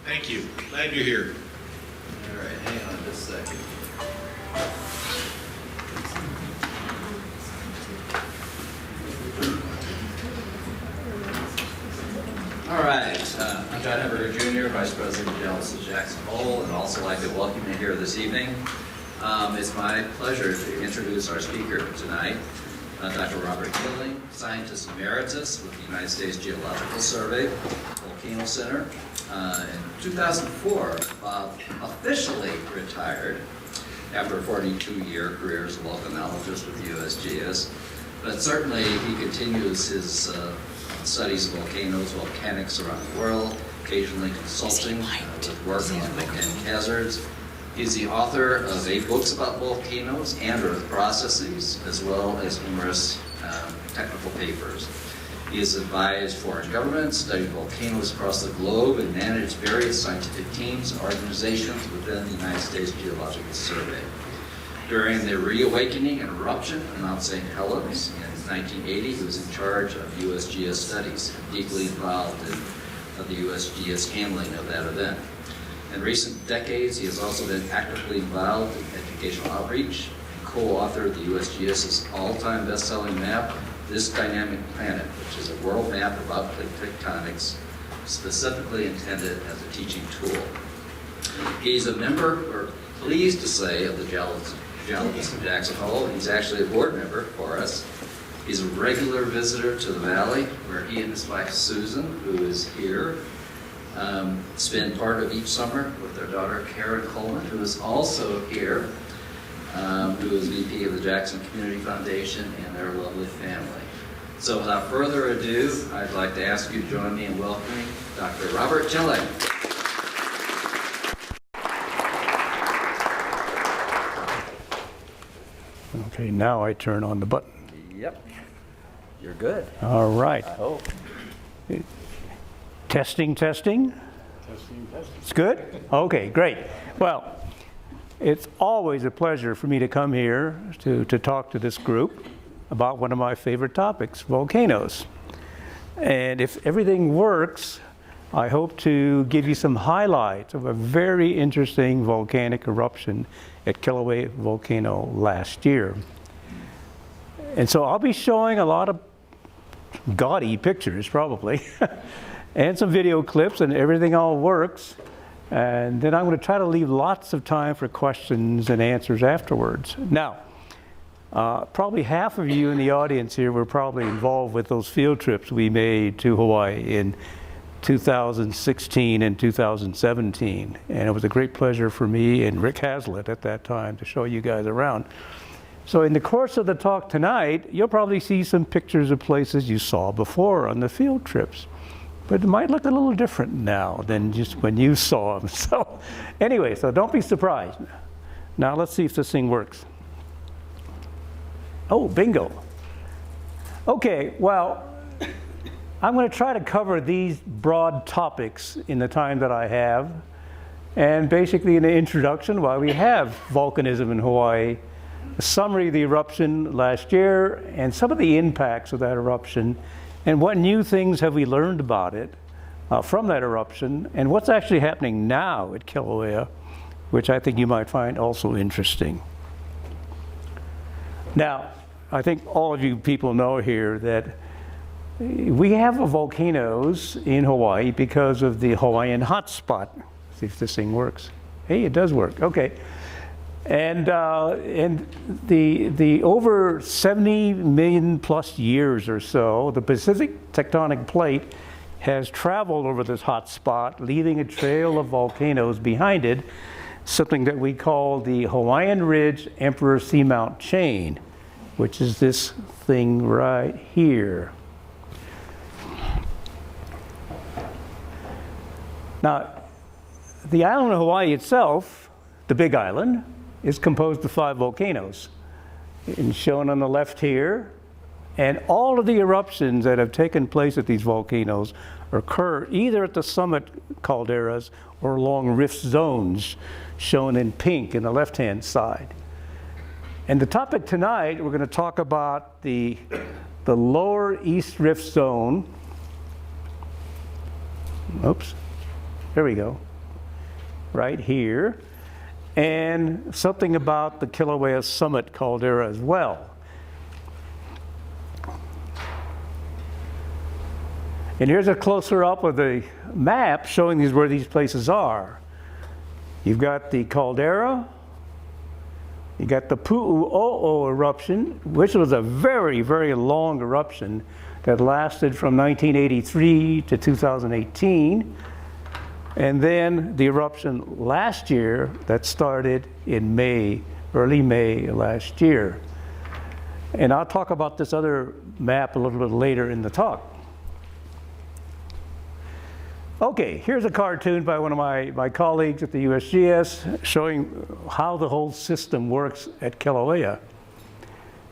Thank you. Glad you're here. All right, hang on just a second. All right, I'm John Everett Jr., Vice President of Geological Jackson Hole, and also like to welcome you here this evening. It's my pleasure to introduce our speaker tonight, Dr. Robert Killing, Scientist Emeritus with the United States Geological Survey, Volcano Center. In 2004, Bob officially retired after a 42-year career as a volcanologist with the USGS, but certainly he continues his studies of volcanoes, volcanics around the world, occasionally consulting with work on volcanic hazards. He's the author of 8 books about volcanoes and earth processes, as well as numerous technical papers. He has advised foreign governments, studied volcanoes across the globe, and managed various scientific teams and organizations within the United States Geological Survey. During the reawakening and eruption of Mount St. Helens in 1980, he was in charge of USGS studies, deeply involved in the USGS handling of that event. In recent decades, he has also been actively involved in educational outreach and co-authored the USGS's all-time best-selling map, This Dynamic Planet, which is a world map of plate tectonics, specifically intended as a teaching tool. He's a member, or pleased to say, of the Geologists of Jackson Hole. He's actually a board member for us. He's a regular visitor to the Valley, where he and his wife Susan, who is here, spend part of each summer with their daughter Karen Coleman, who is also here, who is VP of the Jackson Community Foundation, and their lovely family. So without further ado, I'd like to ask you to join me in welcoming Dr. Robert Killing. Okay, now I turn on the button. Yep, you're good. All right. I hope. Testing, testing. It's good? Okay, great. Well, it's always a pleasure for me to come here to talk to this group about one of my favorite topics, volcanoes. And if everything works, I hope to give you some highlights of a very interesting volcanic eruption at Kilauea Volcano last year. And so I'll be showing a lot of gaudy pictures, probably, and some video clips, and everything all works. And then I'm going to try to leave lots of time for questions and answers afterwards. Now, probably half of you in the audience here were probably involved with those field trips we made to Hawaii in 2016 and 2017. And it was a great pleasure for me and Rick Hazlitt at that time to show you guys around. So in the course of the talk tonight, you'll probably see some pictures of places you saw before on the field trips. But it might look a little different now than just when you saw them. So anyway, so don't be surprised. Now let's see if this thing works. Oh, bingo. Okay, well, I'm going to try to cover these broad topics in the time that I have. And basically in the introduction, why we have volcanism in Hawaii, a summary of the eruption last year, and some of the impacts of that eruption, and what new things have we learned about it from that eruption, and what's actually happening now at Kilauea, which I think you might find also interesting. Now, I think all of you people know here that we have volcanoes in Hawaii because of the Hawaiian hotspot. See if this thing works. Hey, it does work. Okay. And the over 70 million plus years or so, the Pacific tectonic plate has traveled over this hot spot, leaving a trail of volcanoes behind it, something that we call the Hawaiian Ridge Emperor Seamount Chain, which is this thing right here. Now, the island of Hawaii itself, the Big Island, is composed of 5 volcanoes, and shown on the left here. And all of the eruptions that have taken place at these volcanoes occur either at the summit calderas or along rift zones, shown in pink in the left-hand side. And the topic tonight, we're going to talk about the lower East Rift Zone. Oops, there we go. right here, and something about the Kilauea summit caldera as well. And here's a closer up of the map showing where these places are. You've got the caldera, you got the Pu'u O'o eruption, which was a very, very long eruption that lasted from 1983 to 2018. And then the eruption last year that started in May, early May last year. And I'll talk about this other map a little bit later in the talk. Okay, here's a cartoon by one of my colleagues at the USGS showing how the whole system works at Kilauea.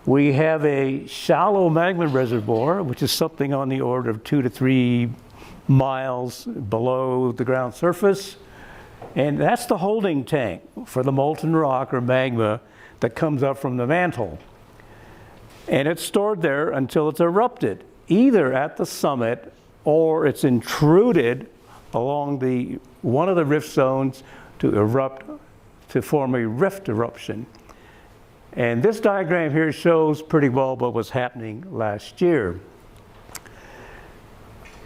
We have a shallow magma reservoir, which is something on the order of 2 to 3 miles below the ground surface. And that's the holding tank for the molten rock or magma that comes up from the mantle. And it's stored there until it's erupted, either at the summit or it's intruded along one of the rift zones to erupt, to form a rift eruption. And this diagram here shows pretty well what was happening last year.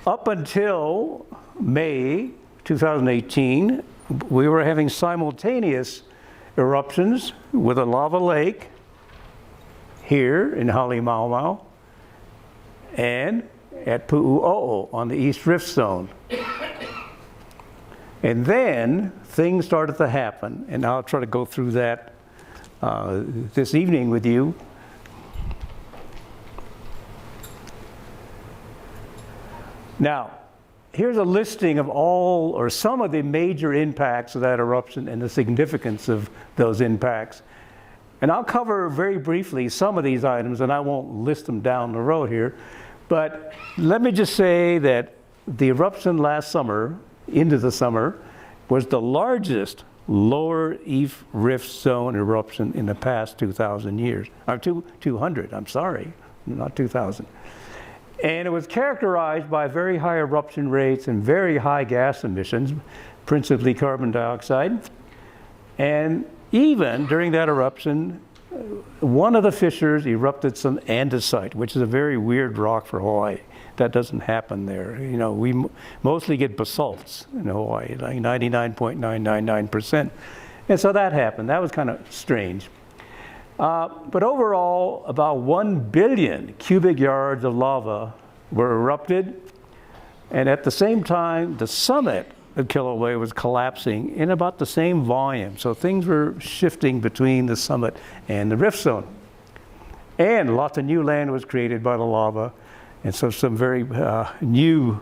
Up until May 2018, we were having simultaneous eruptions with a lava lake here in Halemaumau and at Pu'u O'o on the East Rift Zone. And then things started to happen, and I'll try to go through that this evening with you. Now, here's a listing of all or some of the major impacts of that eruption and the significance of those impacts. And I'll cover very briefly some of these items, and I won't list them down the road here. But let me just say that the eruption last summer, into the summer, was the largest lower East Rift Zone eruption in the past 2,000 years. 200, I'm sorry, not 2,000. And it was characterized by very high eruption rates and very high gas emissions, principally carbon dioxide. And even during that eruption, one of the fissures erupted some andesite, which is a very weird rock for Hawaii. That doesn't happen there. You know, we mostly get basalts in Hawaii, like 99.999%. And so that happened. That was kind of strange. But overall, about 1 billion cubic yards of lava were erupted. And at the same time, the summit of Kilauea was collapsing in about the same volume. So things were shifting between the summit and the rift zone. And lots of new land was created by the lava. And so some very new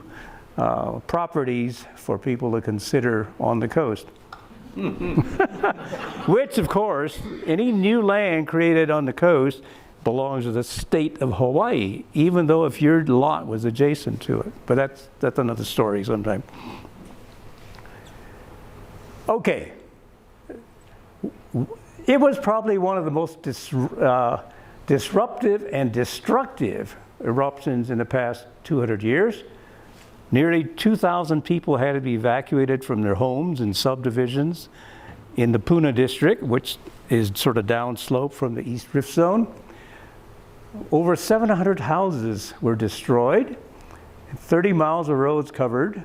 properties for people to consider on the coast. Which, of course, any new land created on the coast belongs to the state of Hawaii, even though if your lot was adjacent to it. But that's another story sometime. Okay. It was probably one of the most disruptive and destructive eruptions in the past 200 years. Nearly 2,000 people had to be evacuated from their homes and subdivisions in the Puna District, which is sort of downslope from the East Rift Zone. Over 700 houses were destroyed, 30 miles of roads covered.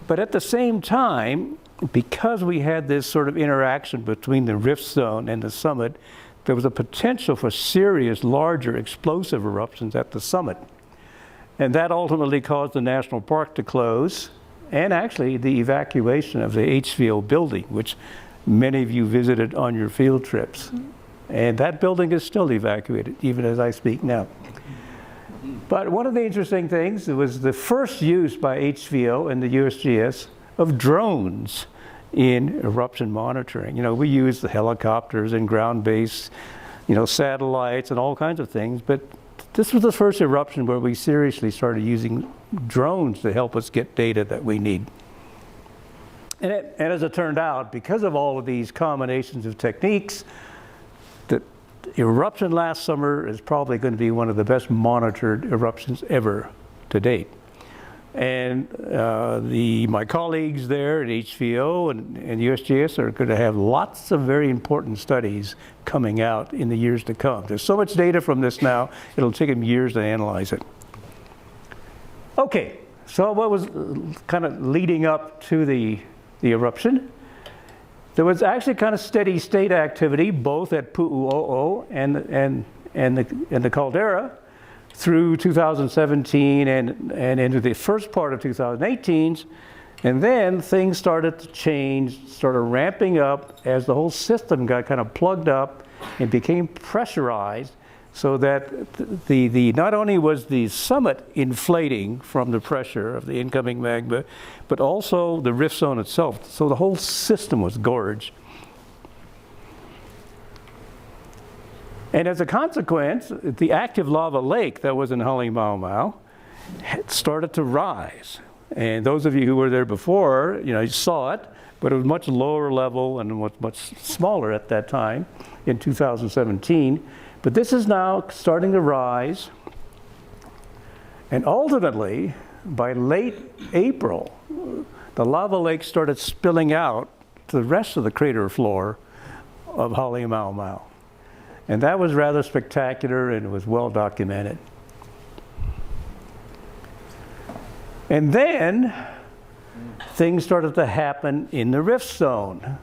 But at the same time, because we had this sort of interaction between the rift zone and the summit, there was a potential for serious, larger, explosive eruptions at the summit. And that ultimately caused the national park to close, and actually the evacuation of the HVO building, which many of you visited on your field trips. And that building is still evacuated, even as I speak now. But one of the interesting things, it was the first use by HVO and the USGS of drones in eruption monitoring. You know, we use the helicopters and ground-based, satellites and all kinds of things, but this was the first eruption where we seriously started using drones to help us get data that we need. And as it turned out, because of all of these combinations of techniques, the eruption last summer is probably going to be one of the best monitored eruptions ever to date. And my colleagues there at HVO and USGS are going to have lots of very important studies coming out in the years to come. There's so much data from this now, it'll take them years to analyze it. Okay, so what was kind of leading up to the eruption? There was actually kind of steady state activity, both at Pu'u O'o and the caldera, through 2017 and into the first part of 2018, and then things started to change, started ramping up as the whole system got kind of plugged up and became pressurized, so that not only was the summit inflating from the pressure of the incoming magma, but also the rift zone itself. So the whole system was gorged. And as a consequence, the active lava lake that was in Halemaumau had started to rise. And those of you who were there before, you saw it, but it was much lower level and was much smaller at that time in 2017. But this is now starting to rise. And ultimately, by late April, the lava lake started spilling out to the rest of the crater floor of Halemaumau. And that was rather spectacular, and it was well documented. And then things started to happen in the rift zone.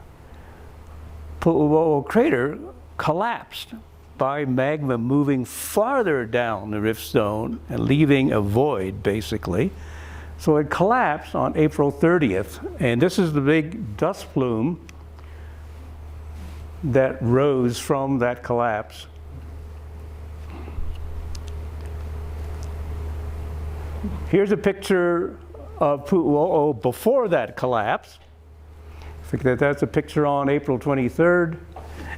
Pu'u O'o crater collapsed by magma moving farther down the rift zone and leaving a void, basically. So it collapsed on April 30th, and this is the big dust plume that rose from that collapse. Here's a picture of Pu'u O'o before that collapse. That's a picture on April 23rd.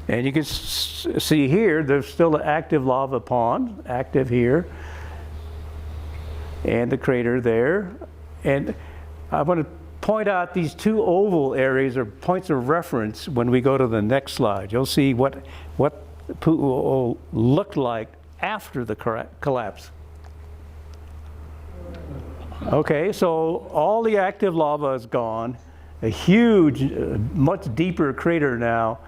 And you can see here, there's still an active lava pond, active here, and the crater there. And I want to point out these two oval areas are points of reference when we go to the next slide. You'll see what Pu'u O'o looked like after the collapse. Okay, so all the active lava is gone, a huge, much deeper crater now,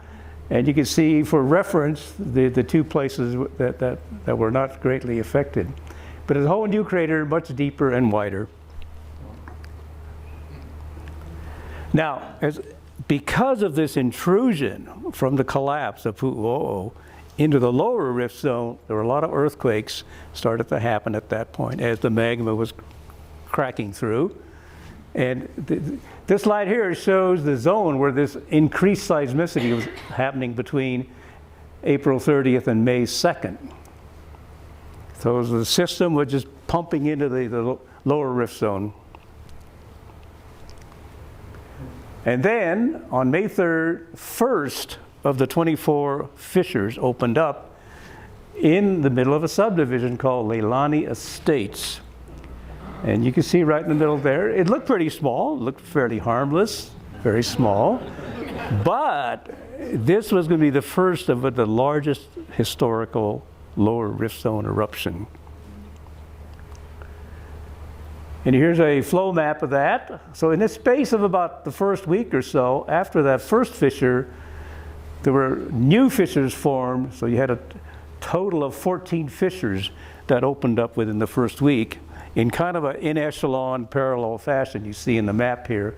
and you can see for reference the two places that were not greatly affected. But a whole new crater, much deeper and wider. Now, because of this intrusion from the collapse of Pu'u O'o into the lower rift zone, there were a lot of earthquakes started to happen at that point as the magma was cracking through. And this slide here shows the zone where this increased seismicity was happening between April 30th and May 2nd. So the system was just pumping into the lower rift zone. And then on May 3rd, first of the 24 fissures opened up in the middle of a subdivision called Leilani Estates. And you can see right in the middle there, it looked pretty small, looked fairly harmless, very small. But this was going to be the first of the largest historical lower rift zone eruption. And here's a flow map of that. So in the space of about the first week or so, after that first fissure, there were new fissures formed. So you had a total of 14 fissures that opened up within the first week in kind of an in echelon parallel fashion you see in the map here.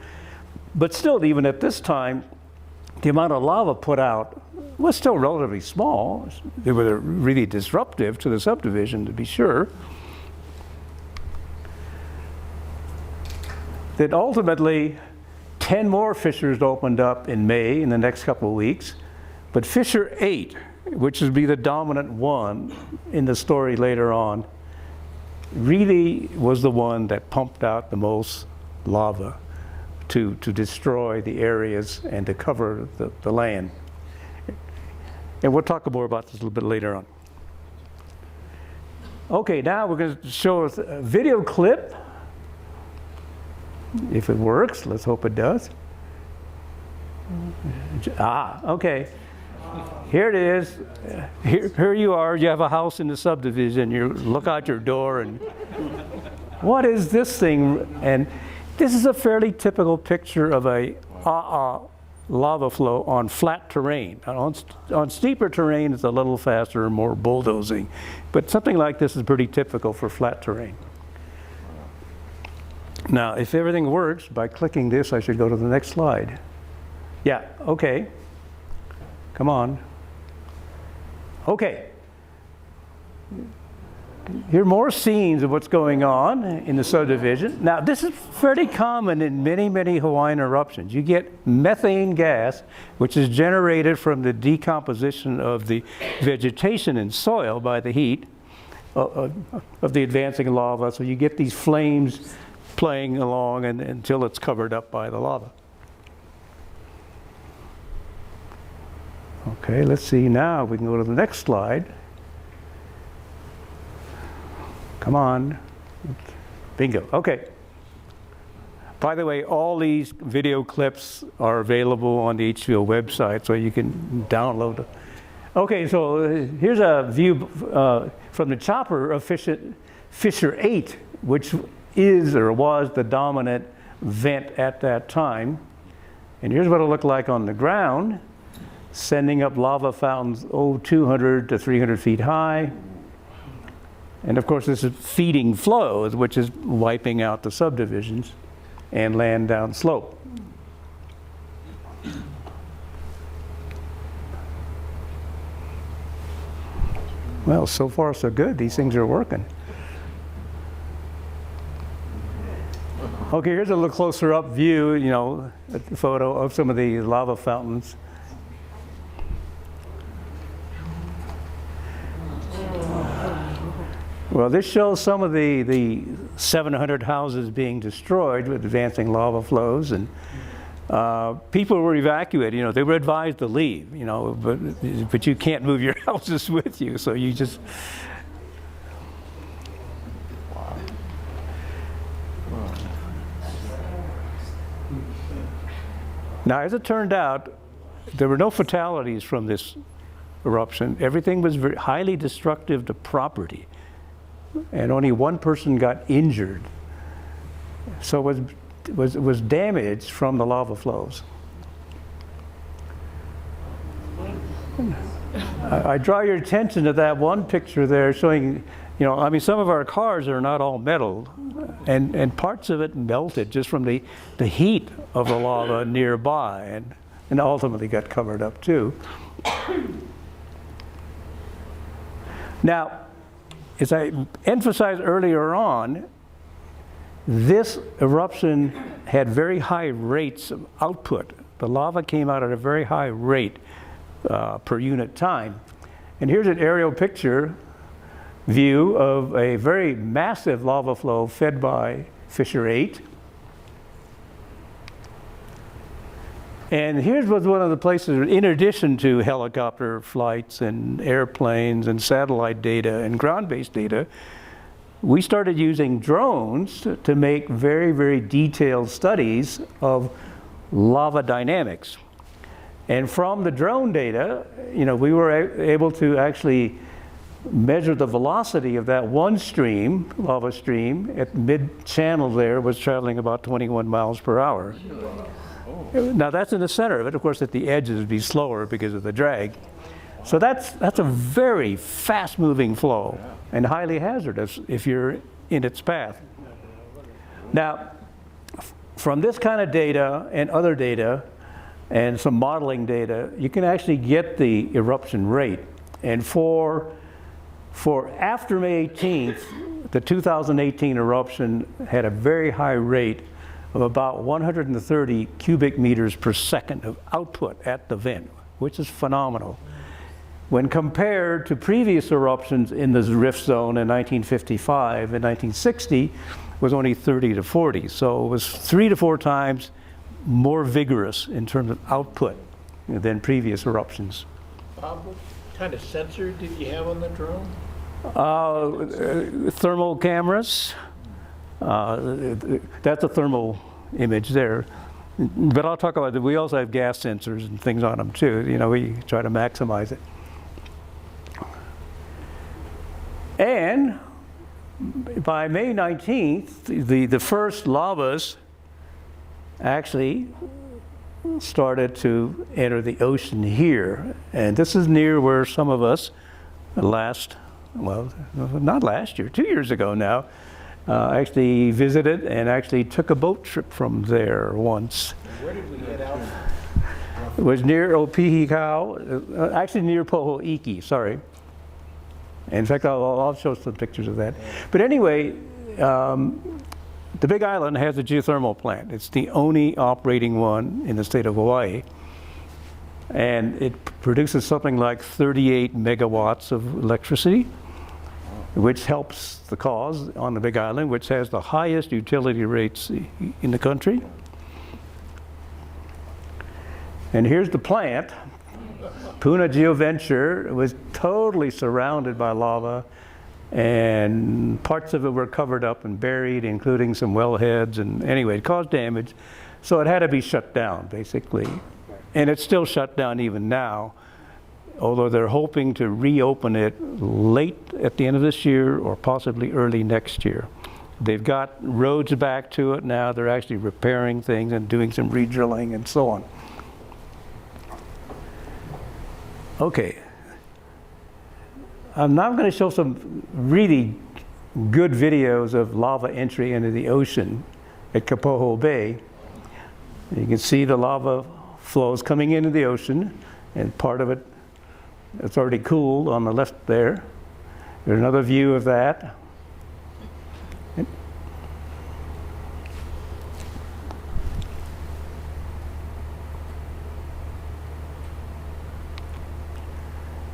But still, even at this time, the amount of lava put out was still relatively small. They were really disruptive to the subdivision, to be sure. That ultimately 10 more fissures opened up in May in the next couple of weeks. But fissure 8, which would be the dominant one in the story later on, really was the one that pumped out the most lava to destroy the areas and to cover the land. And we'll talk more about this a little bit later on. Okay, now we're going to show us a video clip. If it works, let's hope it does. Okay. Here it is. Here you are. You have a house in the subdivision. You look out your door and what is this thing? And this is a fairly typical picture of a lava flow on flat terrain. On steeper terrain, it's a little faster, more bulldozing. But something like this is pretty typical for flat terrain. Now, if everything works, by clicking this, I should go to the next slide. Yeah, okay. Come on. Okay. Here are more scenes of what's going on in the subdivision. Now, this is fairly common in many, many Hawaiian eruptions. You get methane gas, which is generated from the decomposition of the vegetation and soil by the heat of the advancing lava. So you get these flames playing along until it's covered up by the lava. Okay, let's see now. We can go to the next slide. Come on. Bingo. Okay. By the way, all these video clips are available on the HVO website, so you can download them. Okay, so here's a view from the chopper of Fissure 8, which is or was the dominant vent at that time. And here's what it looked like on the ground, sending up lava fountains, 200 to 300 feet high. And of course, this is feeding flows, which is wiping out the subdivisions and land down slope. Well, so far so good. These things are working. Okay, here's a little closer up view, a photo of some of the lava fountains. Well, this shows some of the 700 houses being destroyed with advancing lava flows, and people were evacuated. They were advised to leave, but you can't move your houses with you, so you just. Now, as it turned out, there were no fatalities from this eruption. Everything was very highly destructive to property, and only one person got injured. So it was damaged from the lava flows. I draw your attention to that one picture there showing, some of our cars are not all metal, and parts of it melted just from the heat of the lava nearby, and ultimately got covered up too. Now, as I emphasized earlier on, this eruption had very high rates of output. The lava came out at a very high rate per unit time. And here's an aerial picture view of a very massive lava flow fed by Fissure 8. And here's was one of the places, in addition to helicopter flights and airplanes and satellite data and ground-based data, we started using drones to make very, very detailed studies of lava dynamics. And from the drone data, we were able to actually measure the velocity of that one stream, lava stream, at mid-channel there was traveling about 21 miles per hour. Now that's in the center of it. Of course, at the edges it would be slower because of the drag. So that's a very fast-moving flow and highly hazardous if you're in its path. Now, from this kind of data and other data and some modeling data, you can actually get the eruption rate. And for after May 18th, the 2018 eruption had a very high rate of about 130 cubic meters per second of output at the vent, which is phenomenal. When compared to previous eruptions in the rift zone in 1955 and 1960, was only 30 to 40. So it was 3 to 4 times more vigorous in terms of output than previous eruptions. Bob, what kind of sensor did you have on the drone? Thermal cameras. That's a thermal image there. But I'll talk about that. We also have gas sensors and things on them too. We try to maximize it. And by May 19th, the first lavas actually started to enter the ocean here. And this is near where some of us not last year, 2 years ago now, actually visited and actually took a boat trip from there once. Where did we head out? It was near Opihikau, actually near Pu'u O'o, sorry. In fact, I'll show some pictures of that. But anyway, the Big Island has a geothermal plant. It's the only operating one in the state of Hawaii. And it produces something like 38 megawatts of electricity, which helps the cause on the Big Island, which has the highest utility rates in the country. And here's the plant. Puna Geoventure was totally surrounded by lava, and parts of it were covered up and buried, including some wellheads, and anyway, it caused damage. So it had to be shut down, basically. And it's still shut down even now, although they're hoping to reopen it late at the end of this year or possibly early next year. They've got roads back to it now. They're actually repairing things and doing some re-drilling and so on. Okay. I'm now going to show some really good videos of lava entry into the ocean at Kapoho Bay. You can see the lava flows coming into the ocean, and part of it, it's already cooled on the left there. There's another view of that.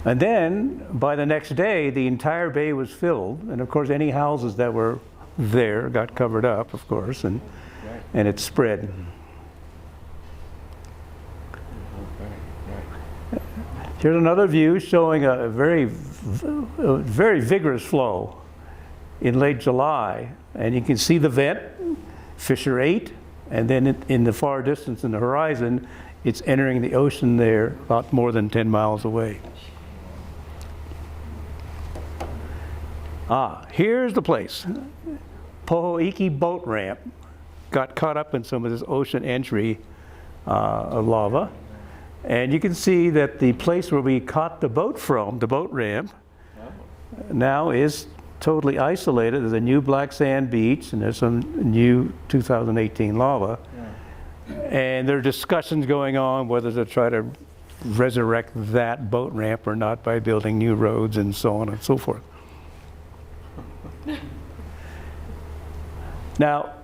And then, by the next day, the entire bay was filled. And of course, any houses that were there got covered up, of course, and it spread. Here's another view showing a very vigorous flow in late July. And you can see the vent, Fissure 8, and then in the far distance in the horizon, it's entering the ocean there about more than 10 miles away. Here's the place. Pohoiki boat ramp got caught up in some of this ocean entry of lava. And you can see that the place where we caught the boat from, the boat ramp, now is totally isolated. There's a new black sand beach, and there's some new 2018 lava. And there are discussions going on whether to try to resurrect that boat ramp or not by building new roads and so on and so forth. Now,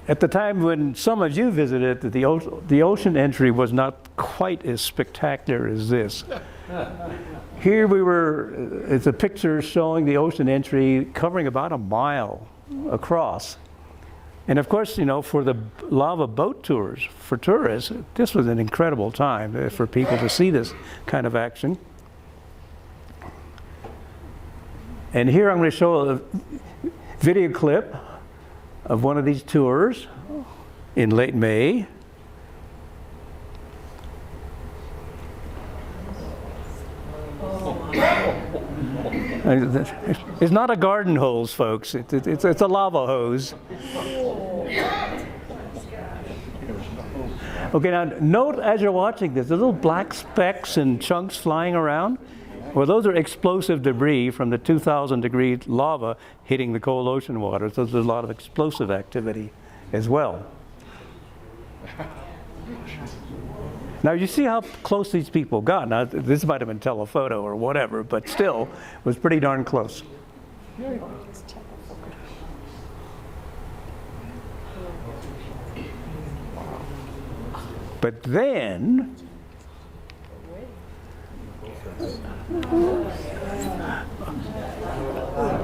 at the time when some of you visited, the ocean entry was not quite as spectacular as this. Here we were, it's a picture showing the ocean entry covering about a mile across. And of course, you know, for the lava boat tours, for tourists, this was an incredible time for people to see this kind of action. And here I'm going to show a video clip of one of these tours in late May. It's not a garden hose, folks. It's a lava hose. Okay, now note as you're watching this, the little black specks and chunks flying around. Well, those are explosive debris from the 2,000-degree lava hitting the cold ocean water. So there's a lot of explosive activity as well. Now, you see how close these people got. Now, this might have been telephoto or whatever, but still, it was pretty darn close. But then,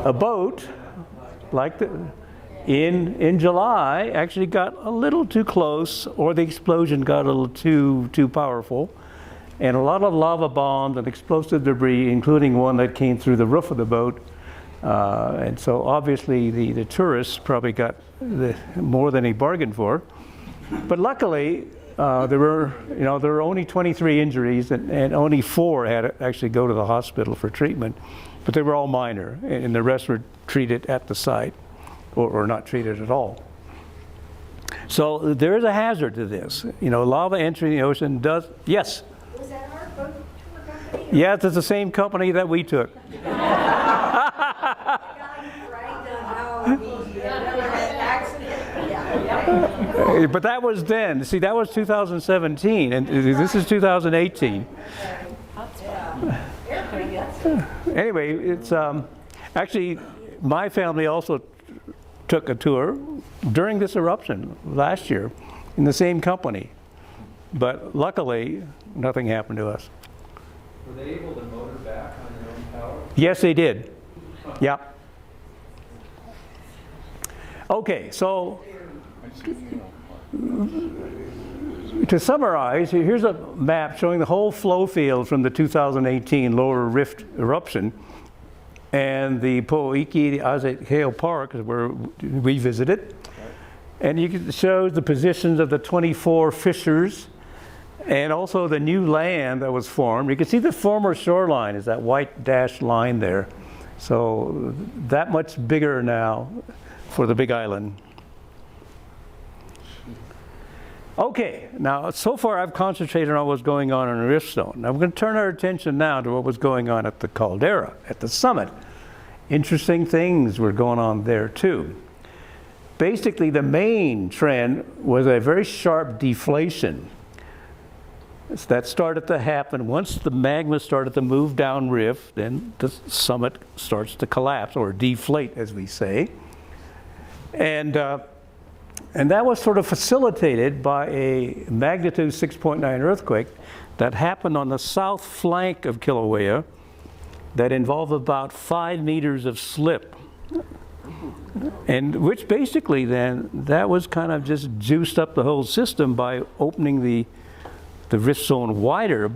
a boat, like in July, actually got a little too close, or the explosion got a little too powerful, and a lot of lava bombs and explosive debris, including one that came through the roof of the boat. And so obviously the tourists probably got more than he bargained for. But luckily, there were only 23 injuries, and only 4 had to actually go to the hospital for treatment. but they were all minor, and the rest were treated at the site, or not treated at all. So there is a hazard to this. You know, lava entering the ocean does, yes? Was that our boat tour company? Yes, it's the same company that we took. But that was then. See, that was 2017, and this is 2018. Anyway, it's actually, my family also took a tour during this eruption last year in the same company. But luckily, nothing happened to us. Were they able to motor back on their own power? Yes, they did. Yeah. Okay, so to summarize, here's a map showing the whole flow field from the 2018 lower rift eruption, and the Po'iki, the Azekeo Park is where we visited. And you can show the positions of the 24 fissures and also the new land that was formed. You can see the former shoreline is that white dashed line there. So that much bigger now for the Big Island. Okay, now so far I've concentrated on what's going on in the rift zone. Now we're going to turn our attention now to what was going on at the caldera, at the summit. Interesting things were going on there too. Basically, the main trend was a very sharp deflation. That started to happen once the magma started to move downrift, then the summit starts to collapse, or deflate as we say. And that was sort of facilitated by a magnitude 6.9 earthquake that happened on the south flank of Kilauea that involved about 5 meters of slip. And which basically then, that was kind of just juiced up the whole system by opening the rift zone wider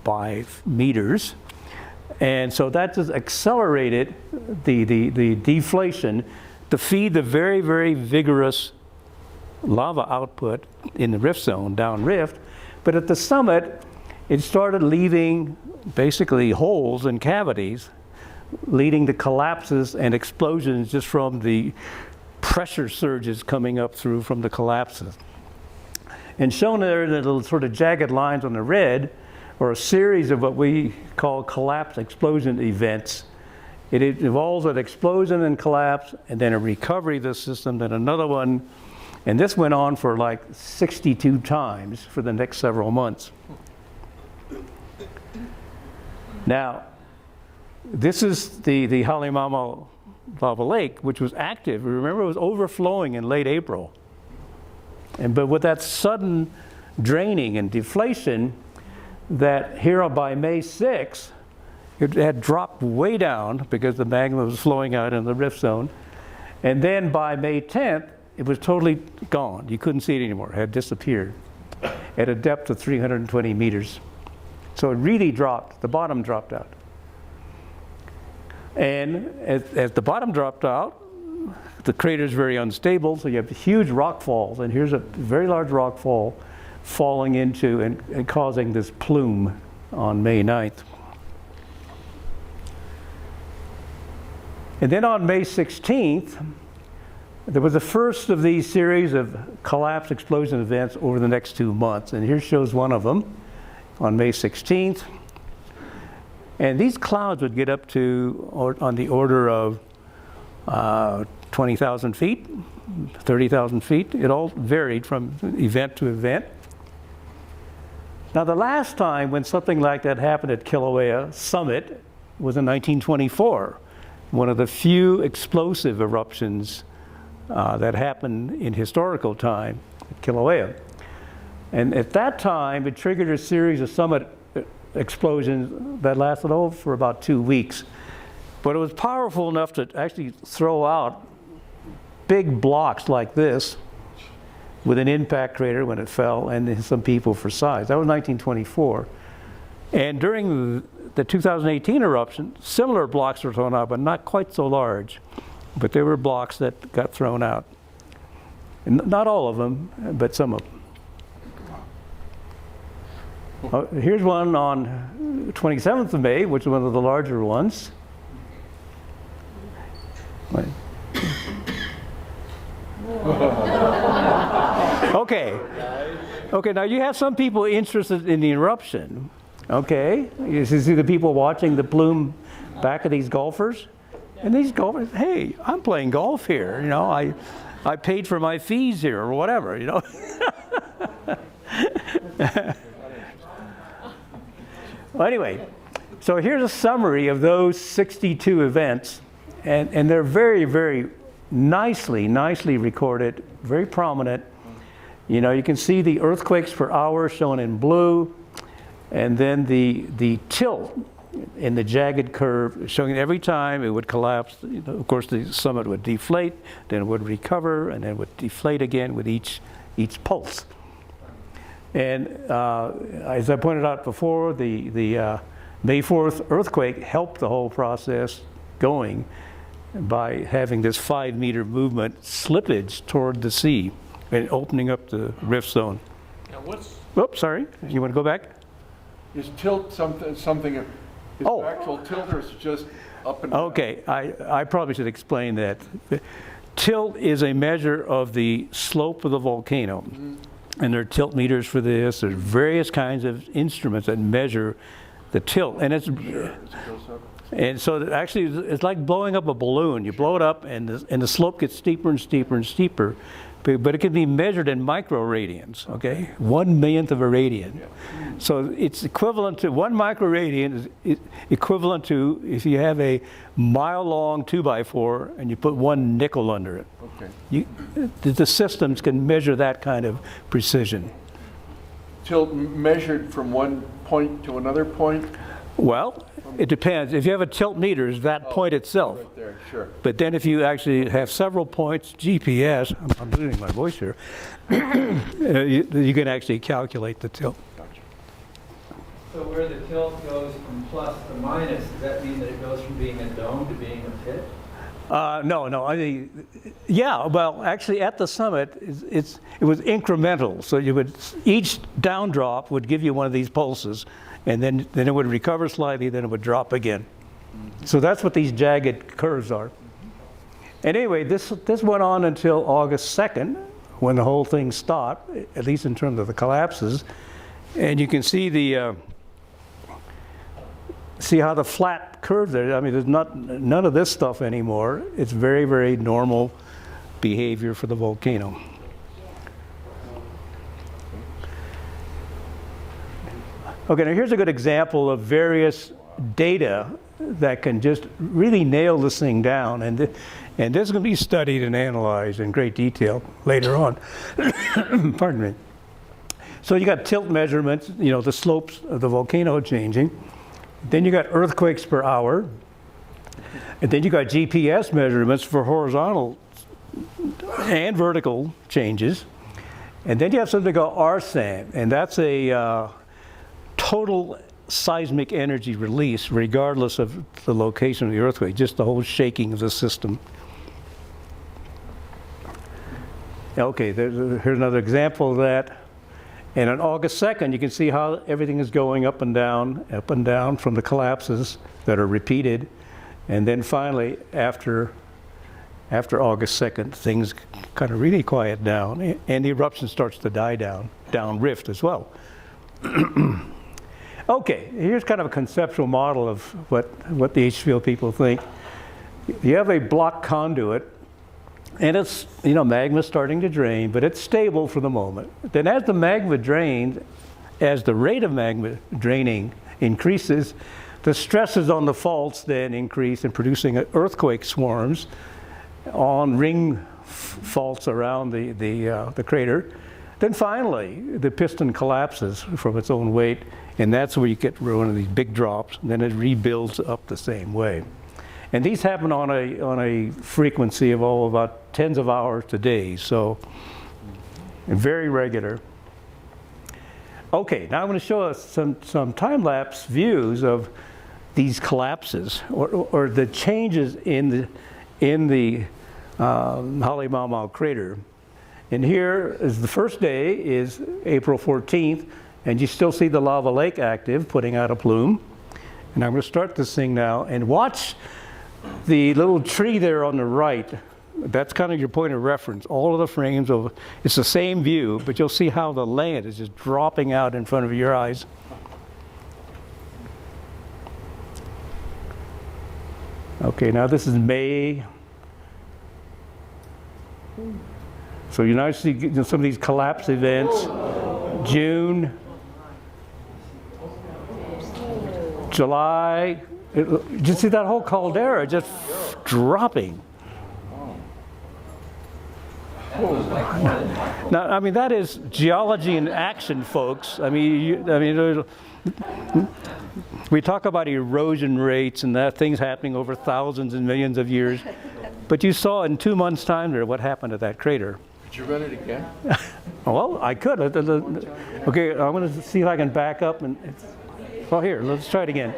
by meters. And so that just accelerated the deflation to feed the very, very vigorous lava output in the rift zone, downrift. But at the summit, it started leaving basically holes and cavities, leading to collapses and explosions just from the pressure surges coming up through from the collapses. And shown there, the little sort of jagged lines on the red are a series of what we call collapse explosion events. It involves an explosion and collapse, and then a recovery of the system, then another one. And this went on for like 62 times for the next several months. Now, this is the Halemaumau lava lake, which was active. Remember, it was overflowing in late April. But with that sudden draining and deflation, that here by May 6th, it had dropped way down because the magma was flowing out in the rift zone. And then by May 10th, it was totally gone. You couldn't see it anymore. It had disappeared at a depth of 320 meters. So it really dropped. The bottom dropped out. And as the bottom dropped out, the crater is very unstable, so you have huge rock falls. And here's a very large rock fall falling into and causing this plume on May 9th. And then on May 16th, there was the first of these series of collapse explosion events over the next 2 months. And here shows one of them on May 16th. And these clouds would get up to, on the order of 20,000 feet, 30,000 feet. It all varied from event to event. Now, the last time when something like that happened at Kilauea Summit was in 1924, one of the few explosive eruptions that happened in historical time at Kilauea. And at that time, it triggered a series of summit explosions that lasted for about 2 weeks. But it was powerful enough to actually throw out big blocks like this with an impact crater when it fell, and some people for size. That was 1924. And during the 2018 eruption, similar blocks were thrown out, but not quite so large. But there were blocks that got thrown out. And not all of them, but some of them. Here's one on 27th of May, which is one of the larger ones. Okay, now you have some people interested in the eruption. Okay, you see the people watching the plume back of these golfers? And these golfers, hey, I'm playing golf here, you know, I paid for my fees here or whatever, you know. Well, anyway, so here's a summary of those 62 events, and they're very, very nicely recorded, very prominent. You know, you can see the earthquakes per hour shown in blue, and then the tilt in the jagged curve showing every time it would collapse. You know, of course, the summit would deflate, then it would recover, and then it would deflate again with each pulse. And as I pointed out before, the May 4th earthquake helped the whole process going by having this 5-meter movement slippage toward the sea and opening up the rift zone. Now what's, Oops, sorry, you want to go back? Is tilt something, is Oh. actual tilt or is it just up and down? Okay, I probably should explain that. Tilt is a measure of the slope of the volcano. And there are tilt meters for this. There's various kinds of instruments that measure the tilt. And it's and so that actually it's like blowing up a balloon. You blow it up and the slope gets steeper and steeper and steeper. But it can be measured in microradians, okay? 1/1,000,000th of a radian. So it's equivalent to 1 microradian is equivalent to if you have a mile-long 2x4 and you put 1 nickel under it. Okay. The systems can measure that kind of precision. Tilt measured from one point to another point? Well, it depends. If you have a tilt meter, it's that point itself. Right there, sure. But then if you actually have several points, GPS, I'm losing my voice here, you can actually calculate the tilt. So where the tilt goes from plus to minus, does that mean that it goes from being a dome to being a pit? No. I mean, yeah. Well, actually, at the summit, it was incremental. So each down drop would give you one of these pulses, and then it would recover slightly, then it would drop again. So that's what these jagged curves are. And anyway, this went on until August 2nd, when the whole thing stopped, at least in terms of the collapses. And you can see see how the flat curve there, I mean, there's none of this stuff anymore. It's very, very normal behavior for the volcano. Okay, now here's a good example of various data that can just really nail this thing down. And this is going to be studied and analyzed in great detail later on. Pardon me. So you got tilt measurements, you know, the slopes of the volcano changing. Then you got earthquakes per hour. And then you got GPS measurements for horizontal and vertical changes. And then you have something called RSAM, and that's a total seismic energy release regardless of the location of the earthquake, just the whole shaking of the system. Okay, here's another example of that. And on August 2nd, you can see how everything is going up and down from the collapses that are repeated. And then finally, after August 2nd, things kind of really quiet down, and the eruption starts to die down, downrift as well. Okay, here's kind of a conceptual model of what the H-field people think. You have a block conduit, and it's, you know, magma starting to drain, but it's stable for the moment. Then as the magma drains, as the rate of magma draining increases, the stresses on the faults then increase in producing earthquake swarms on ring faults around the crater. Then finally, the piston collapses from its own weight, and that's where you get one of these big drops, and then it rebuilds up the same way. And these happen on a frequency of about tens of hours to days, so very regular. Okay, now I'm going to show us some time-lapse views of these collapses or the changes in the Halemaumau Crater. And here is the first day is April 14th, and you still see the lava lake active, putting out a plume. And I'm going to start this thing now, and watch the little tree there on the right That's kind of your point of reference. All of the frames, it's the same view, but you'll see how the land is just dropping out in front of your eyes. Okay, now this is May. So you now see some of these collapse events. June, July. Did you see that whole caldera just dropping? Now, I mean, that is geology in action, folks. I mean, we talk about erosion rates and that things happening over thousands and millions of years. But you saw in 2 months' time there what happened to that crater. Did you run it again? Well, I could. Okay, I'm going to see if I can back up. Well, here, let's try it again.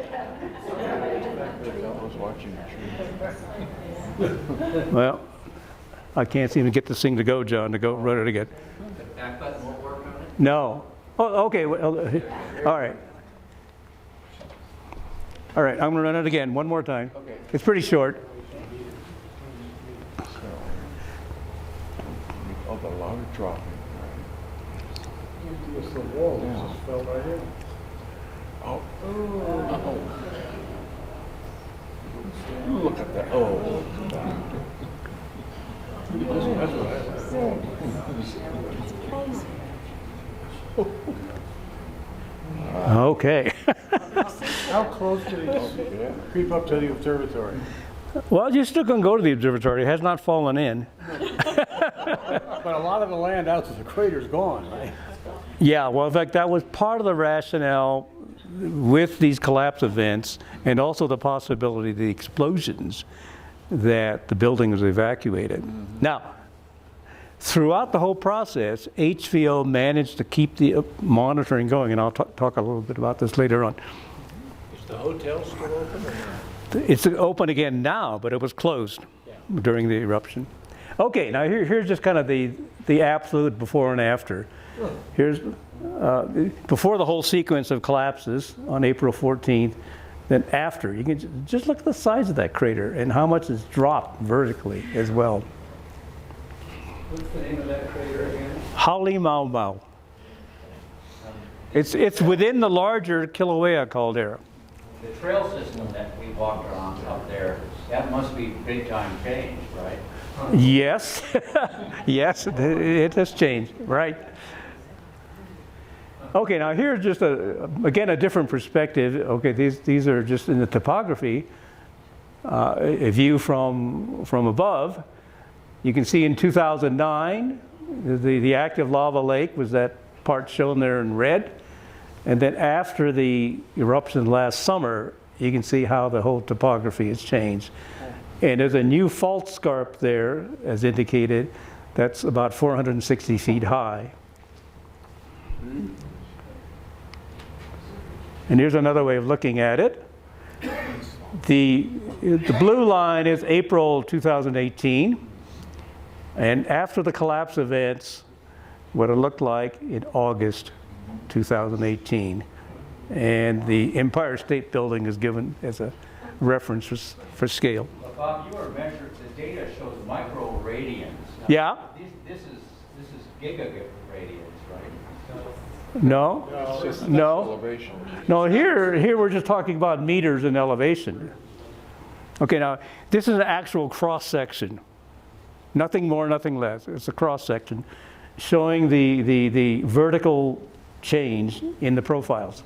I was watching the tree. Well, I can't seem to get this thing to go, John, to go run it again. The back button won't work on it? No. Oh, okay. Well, all right. All right, I'm going to run it again one more time. Okay. It's pretty short. Oh, the lava dropping. Just the wall just fell right in. Oh. Look at that. Oh. That's what I said. Okay. How close did it creep up to the observatory? Well, you still can go to the observatory. It has not fallen in. But a lot of the land out to the crater is gone, right? Yeah, well, in fact, that was part of the rationale with these collapse events and also the possibility of the explosions that the building was evacuated. Now, throughout the whole process, HVO managed to keep the monitoring going, and I'll talk a little bit about this later on. Is the hotel still open or not? It's open again now, but it was closed during the eruption. Okay, now here's just kind of the absolute before and after. Here's before the whole sequence of collapses on April 14th, then after. You can just look at the size of that crater and how much it's dropped vertically as well. What's the name of that crater again? Halemaumau. It's within the larger Kilauea caldera. The trail system that we walked around up there, that must be big time changed, right? Yes, yes, it has changed, right? Okay, now here's just again a different perspective. Okay, these are just in the topography, a view from above. You can see in 2009, the active lava lake was that part shown there in red. And then after the eruption last summer, you can see how the whole topography has changed. And there's a new fault scarp there, as indicated, that's about 460 feet high. And here's another way of looking at it. The blue line is April 2018. And after the collapse events, what it looked like in August 2018. And the Empire State Building is given as a reference for scale. But Bob, you were measured, the data shows micro radians. Now, Yeah. This is giga radians, right? No, It's just No. elevation. no. Here we're just talking about meters in elevation. Okay, now this is an actual cross section. Nothing more, nothing less. It's a cross section showing the vertical change in the profiles.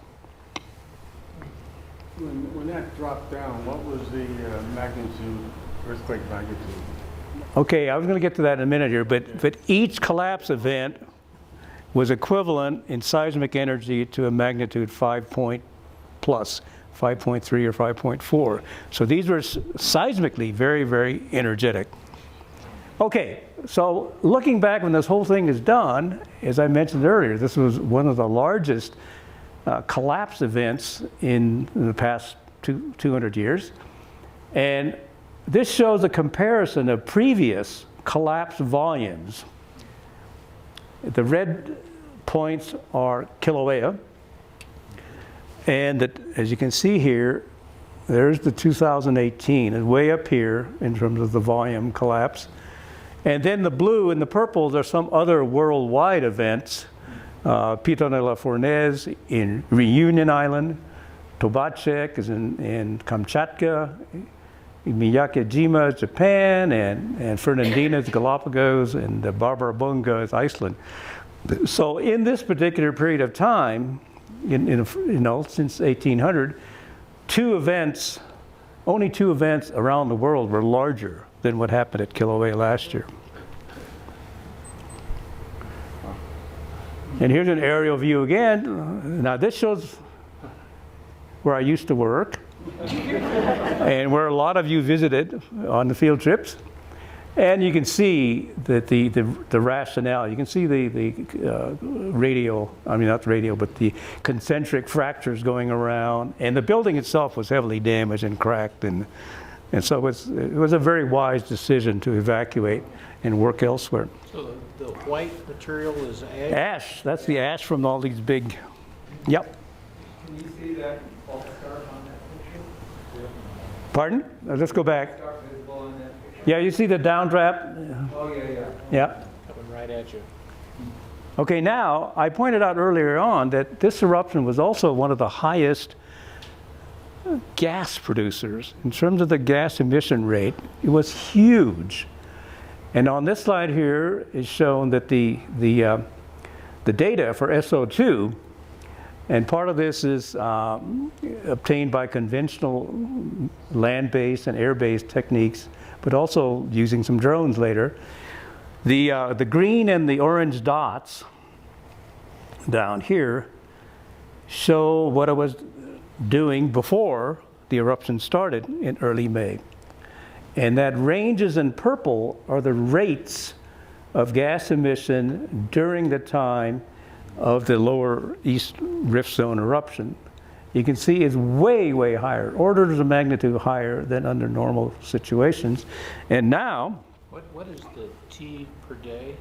When that dropped down, what was the magnitude, earthquake magnitude? Okay, I was going to get to that in a minute here, but each collapse event was equivalent in seismic energy to a magnitude 5 point plus, 5.3 or 5.4. So these were seismically very, very energetic. Okay, so looking back when this whole thing is done, as I mentioned earlier, this was one of the largest collapse events in the past 200 years. And this shows a comparison of previous collapse volumes. The red points are Kilauea. And as you can see here, there's the 2018, and way up here in terms of the volume collapse. And then the blue and the purples are some other worldwide events. Piton de la Fournaise in Reunion Island, Tobacek is in Kamchatka, Miyakejima is Japan, and Fernandina is Galapagos, and Barbarbunga is Iceland. So in this particular period of time, since 1800, only two events around the world were larger than what happened at Kilauea last year. And here's an aerial view again. Now this shows where I used to work and where a lot of you visited on the field trips. And you can see that the rationale, you can see the concentric fractures going around, and the building itself was heavily damaged and cracked, and so it was a very wise decision to evacuate and work elsewhere. So the white material is ash? Ash, that's the ash from all these big, yep. Can you see that fault scarp on that picture? Pardon? Let's go back. Scarp visible on that picture? Yeah, you see the downdraft? Oh, yeah. Yeah. Coming right at you. Okay, now, I pointed out earlier on that this eruption was also one of the highest gas producers. In terms of the gas emission rate, it was huge. And on this slide here is shown that the data for SO2, and part of this is obtained by conventional land-based and air-based techniques, but also using some drones later. The green and the orange dots down here show what I was doing before the eruption started in early May. And that ranges in purple are the rates of gas emission during the time of the lower East Rift Zone eruption. You can see it's way, way higher, orders of magnitude higher than under normal situations. And now, What is the T per day?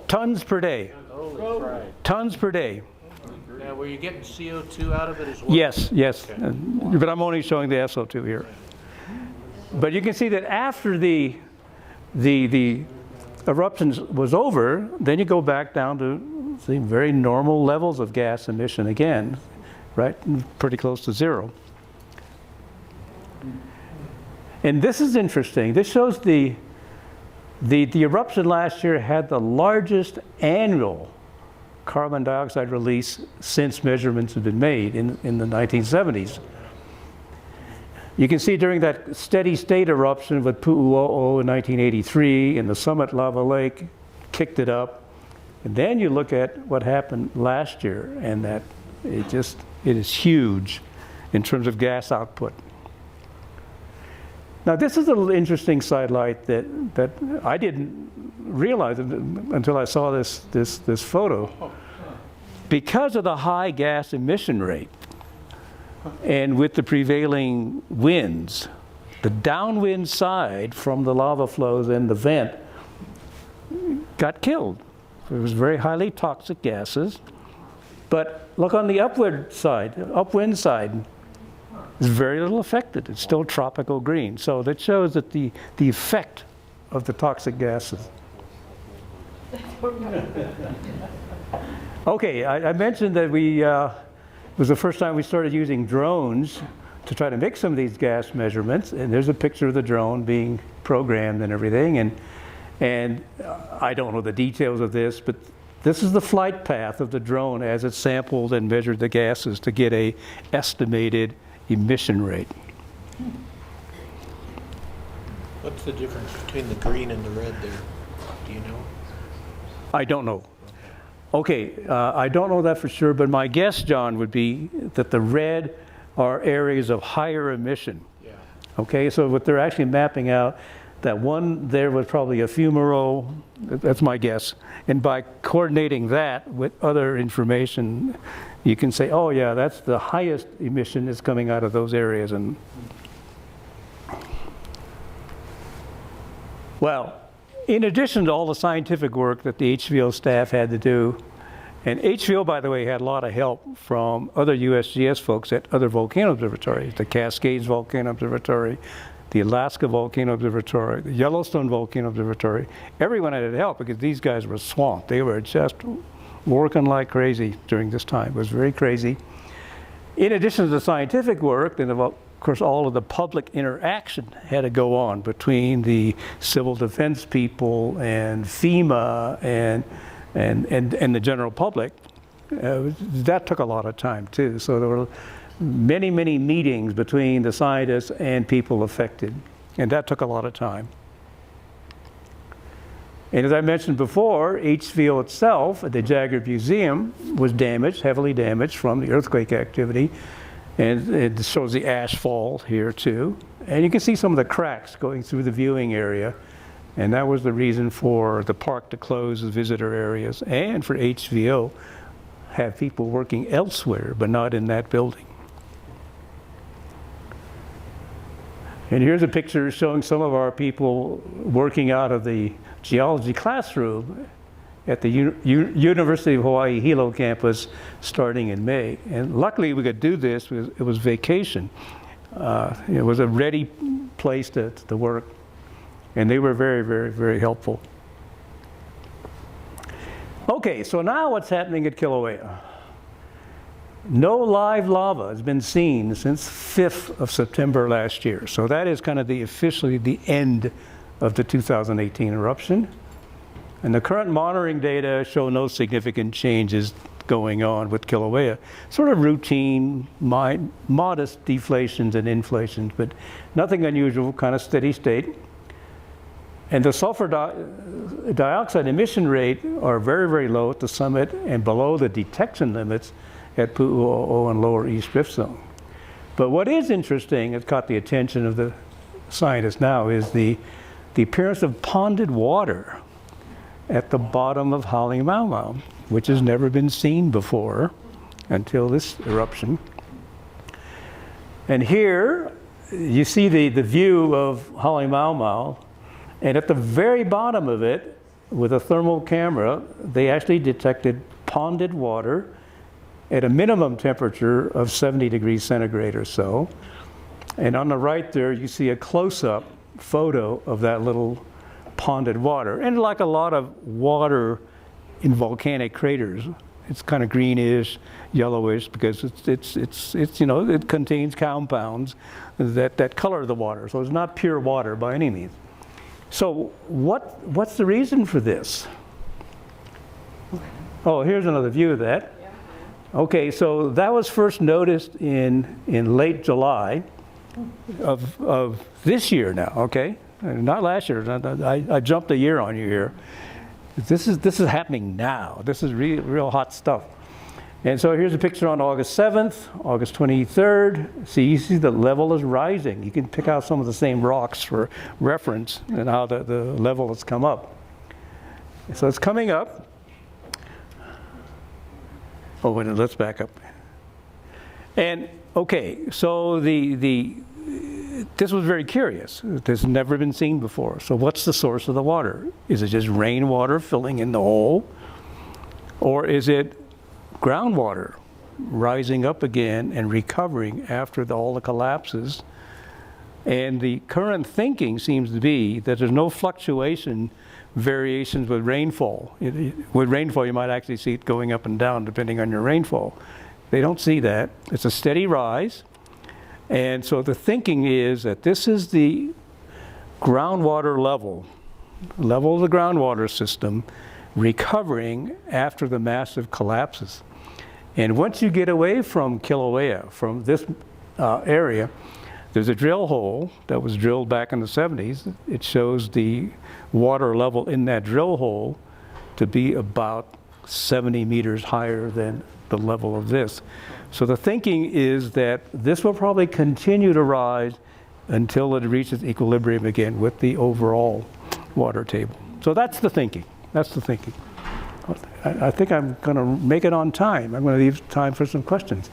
tons per day. Holy fried. Tons per day. Now, were you getting CO2 out of it as well? Yes. Okay. But I'm only showing the SO2 here. But you can see that after the eruptions was over, then you go back down to the very normal levels of gas emission again, right? Pretty close to zero. And this is interesting. This shows the eruption last year had the largest annual carbon dioxide release since measurements have been made in the 1970s. You can see during that steady state eruption with Pu'u O'o in 1983 and the Summit Lava Lake kicked it up. And then you look at what happened last year, and that it is huge in terms of gas output. Now this is a little interesting sidelight that I didn't realize until I saw this photo. Because of the high gas emission rate, and with the prevailing winds, the downwind side from the lava flows and the vent got killed. It was very highly toxic gases. But look on the upwind side, it's very little affected. It's still tropical green. So that shows that the effect of the toxic gases. Okay, I mentioned that it was the first time we started using drones to try to make some of these gas measurements, and there's a picture of the drone being programmed and everything, and I don't know the details of this, but this is the flight path of the drone as it sampled and measured the gases to get a estimated emission rate. What's the difference between the green and the red there? Do you know? I don't know. Okay, I don't know that for sure, but my guess, John, would be that the red are areas of higher emission. Yeah. Okay, so what they're actually mapping out, that one there was probably a fumero, that's my guess. And by coordinating that with other information, you can say, oh yeah, that's the highest emission is coming out of those areas. And well, in addition to all the scientific work that the HVO staff had to do, and HVO, by the way, had a lot of help from other USGS folks at other volcano observatories, the Cascades Volcano Observatory, the Alaska Volcano Observatory, the Yellowstone Volcano Observatory. Everyone had to help because these guys were swamped. They were just working like crazy during this time. It was very crazy. In addition to the scientific work, then of course all of the public interaction had to go on between the civil defense people and FEMA and the general public. That took a lot of time too. So there were many, many meetings between the scientists and people affected, and that took a lot of time. And as I mentioned before, HVO itself at the Jagged Museum was damaged, heavily damaged from the earthquake activity, and it shows the asphalt here too. And you can see some of the cracks going through the viewing area, and that was the reason for the park to close the visitor areas and for HVO have people working elsewhere, but not in that building. And here's a picture showing some of our people working out of the geology classroom at the University of Hawaii Hilo campus starting in May. And luckily we could do this because it was vacation. It was a ready place to work. And they were very, very, very helpful. Okay, so now what's happening at Kilauea? No live lava has been seen since 5th of September last year. So that is kind of officially the end of the 2018 eruption. And the current monitoring data show no significant changes going on with Kilauea. Sort of routine, modest deflations and inflations, but nothing unusual, kind of steady state. And the sulfur dioxide emission rate are very, very low at the summit and below the detection limits at Pu'u O'o and lower East Drift Zone. But what is interesting, has caught the attention of the scientists now, is the appearance of ponded water at the bottom of Halemaumau, which has never been seen before until this eruption. And here you see the view of Halemaumau, and at the very bottom of it, with a thermal camera, they actually detected ponded water at a minimum temperature of 70 degrees centigrade or so. And on the right there, you see a close-up photo of that little ponded water. And like a lot of water in volcanic craters, it's kind of greenish, yellowish, because it's you know, it contains compounds that color the water. So it's not pure water by any means. So what's the reason for this? Oh, here's another view of that. Okay, so that was first noticed in late July of this year now, okay? Not last year, I jumped a year on you here. This is happening now. This is real hot stuff. And so here's a picture on August 7th, August 23rd. See, you see the level is rising. You can pick out some of the same rocks for reference and how the level has come up. So it's coming up. Oh, wait, let's back up. And okay, so this was very curious. This has never been seen before. So what's the source of the water? Is it just rainwater filling in the hole? Or is it groundwater rising up again and recovering after all the collapses? And the current thinking seems to be that there's no fluctuation variations with rainfall. With rainfall, you might actually see it going up and down depending on your rainfall. They don't see that. It's a steady rise. And so the thinking is that this is the groundwater level of the groundwater system recovering after the massive collapses. And once you get away from Kilauea, from this area, there's a drill hole that was drilled back in the 70s. It shows the water level in that drill hole to be about 70 meters higher than the level of this. So the thinking is that this will probably continue to rise until it reaches equilibrium again with the overall water table. So that's the thinking. That's the thinking. I think I'm going to make it on time. I'm going to leave time for some questions.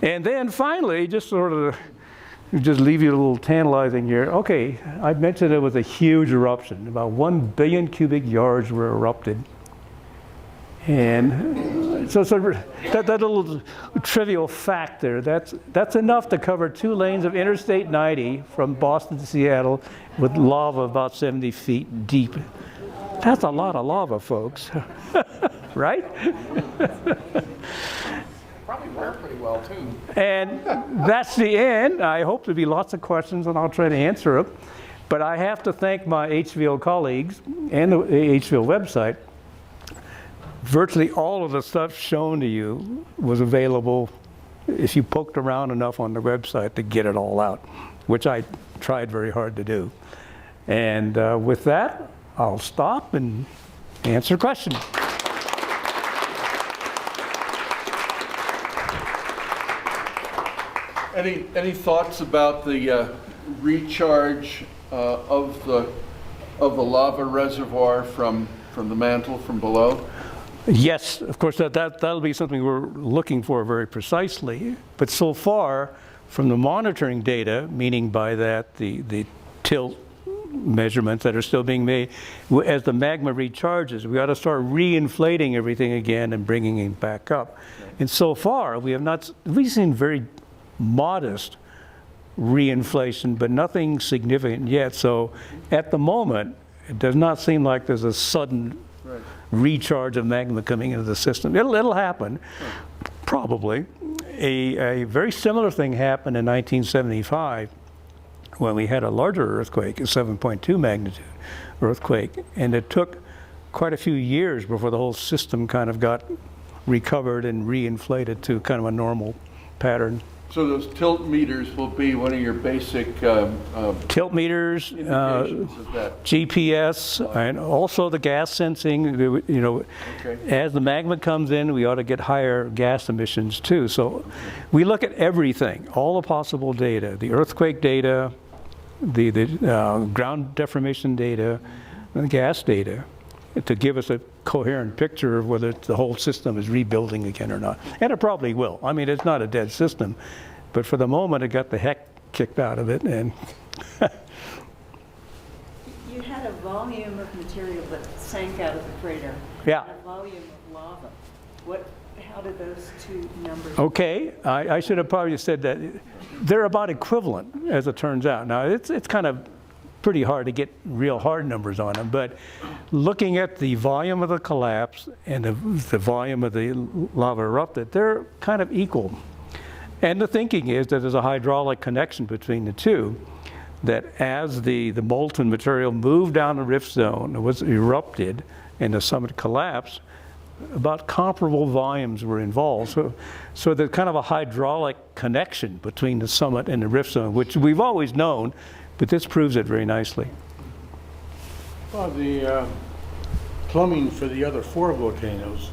And then finally, just sort of leave you a little tantalizing here. Okay, I mentioned it was a huge eruption. About 1 billion cubic yards were erupted. And So that little trivial fact there, that's enough to cover 2 lanes of Interstate 90 from Boston to Seattle with lava about 70 feet deep. That's a lot of lava, folks. Right? Probably wear pretty well, too. And that's the end. I hope there'll be lots of questions, and I'll try to answer them. But I have to thank my HVL colleagues and the HVL website. Virtually all of the stuff shown to you was available if you poked around enough on the website to get it all out, which I tried very hard to do. And with that, I'll stop and answer questions. Any thoughts about the recharge of the lava reservoir from the mantle from below? Yes, of course, that'll be something we're looking for very precisely. But so far, from the monitoring data, meaning by that the tilt measurements that are still being made, as the magma recharges, we ought to start reinflating everything again and bringing it back up. And so far, we've seen very modest reinflation, but nothing significant yet. So at the moment, it does not seem like there's a sudden recharge of magma coming into the system. It'll happen, probably. A very similar thing happened in 1975 when we had a larger earthquake, a 7.2 magnitude earthquake, and it took quite a few years before the whole system kind of got recovered and reinflated to kind of a normal pattern. So those tilt meters will be one of your basic tilt meters, indications of that. GPS, and also the gas sensing. You know, as the magma comes in, we ought to get higher gas emissions too. So we look at everything, all the possible data, the earthquake data, the ground deformation data, and the gas data, to give us a coherent picture of whether the whole system is rebuilding again or not. And it probably will. I mean, it's not a dead system, but for the moment it got the heck kicked out of it. And You had a volume of material that sank out of the crater. Yeah. And a volume of lava. How did those two numbers? okay, I should have probably said that they're about equivalent, as it turns out. Now, it's kind of pretty hard to get real hard numbers on them, but looking at the volume of the collapse and the volume of the lava erupted, they're kind of equal. And the thinking is that there's a hydraulic connection between the two, that as the molten material moved down the rift zone, it was erupted, and the summit collapsed, about comparable volumes were involved. So there's kind of a hydraulic connection between the summit and the rift zone, which we've always known, but this proves it very nicely. Well, the plumbing for the other 4 volcanoes,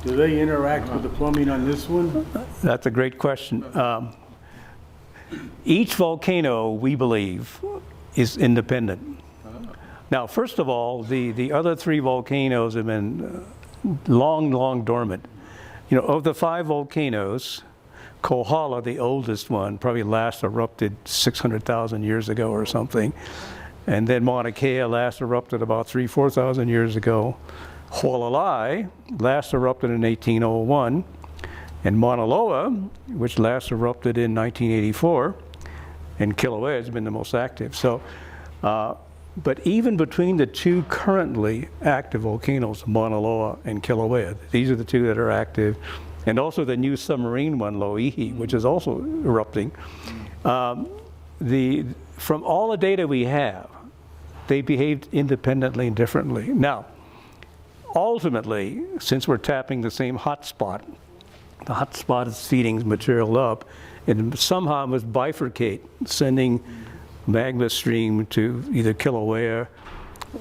do they interact with the plumbing on this one? That's a great question. Each volcano, we believe, is independent. Now, first of all, the other 3 volcanoes have been long dormant. You know, of the 5 volcanoes, Kohala, the oldest one, probably last erupted 600,000 years ago or something. And then Mauna Kea last erupted about 3,000–4,000 years ago. Hualalai last erupted in 1801. And Mauna Loa, which last erupted in 1984. And Kilauea has been the most active. So, but even between the 2 currently active volcanoes, Mauna Loa and Kilauea, these are the 2 that are active. And also the new submarine one, Loihi, which is also erupting. From all the data we have, they behaved independently and differently. Now, ultimately, since we're tapping the same hotspot, the hotspot is feeding material up, and somehow must bifurcate, sending magma stream to either Kilauea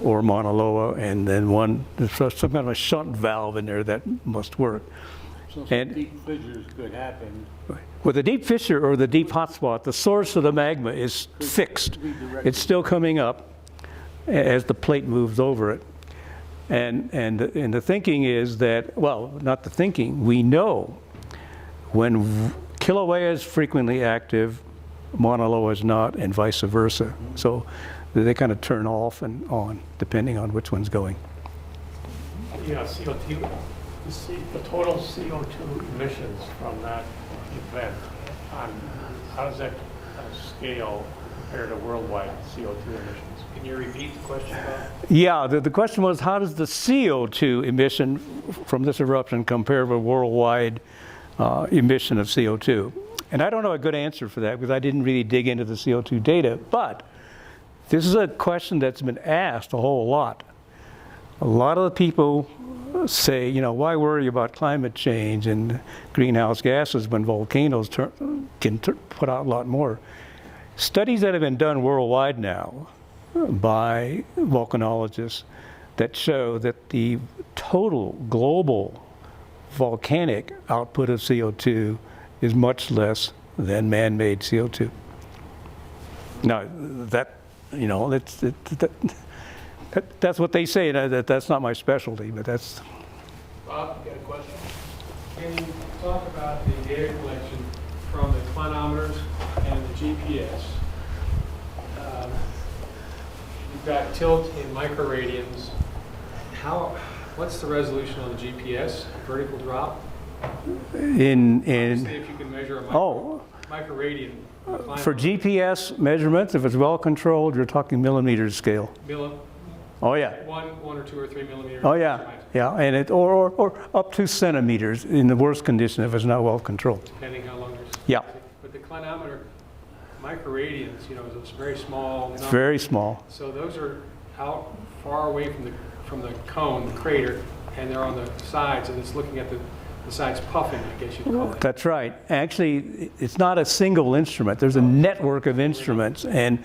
or Mauna Loa, and then there's some kind of a shunt valve in there that must work. So some deep fissures could happen. With the deep fissure or the deep hotspot, the source of the magma is fixed. It's still coming up as the plate moves over it. And the thinking is that, well, not the thinking, we know when Kilauea is frequently active, Mauna Loa is not, and vice versa. So they kind of turn off and on, depending on which one's going. Yeah, CO2 The total CO2 emissions from that event, how does that scale compared to worldwide CO2 emissions? Can you repeat the question, Bob? Yeah, the question was, how does the CO2 emission from this eruption compare with worldwide emission of CO2? And I don't know a good answer for that because I didn't really dig into the CO2 data, but this is a question that's been asked a whole lot. A lot of the people say, you know, why worry about climate change and greenhouse gases when volcanoes can put out a lot more? Studies that have been done worldwide now by volcanologists that show that the total global volcanic output of CO2 is much less than man-made CO2. Now, that, you know, that's what they say. That's not my specialty, but that's... Bob, you got a question? Can you talk about the data collection from the clinometers and the GPS? You've got tilt in microradians. What's the resolution on the GPS? Vertical drop? Obviously, if you can measure a microradian. For GPS measurements, if it's well controlled, you're talking millimeters scale. Oh yeah. 1 or 2 or 3 millimeters. Oh yeah, yeah, and or up to centimeters in the worst condition if it's not well controlled. Depending how long you're. Yeah. But the clinometer microradians, you know, it's very small. It's very small. So those are out far away from the cone, the crater, and they're on the sides, and it's looking at the sides puffing, I guess you'd call it. That's right. Actually, it's not a single instrument. There's a network of instruments, and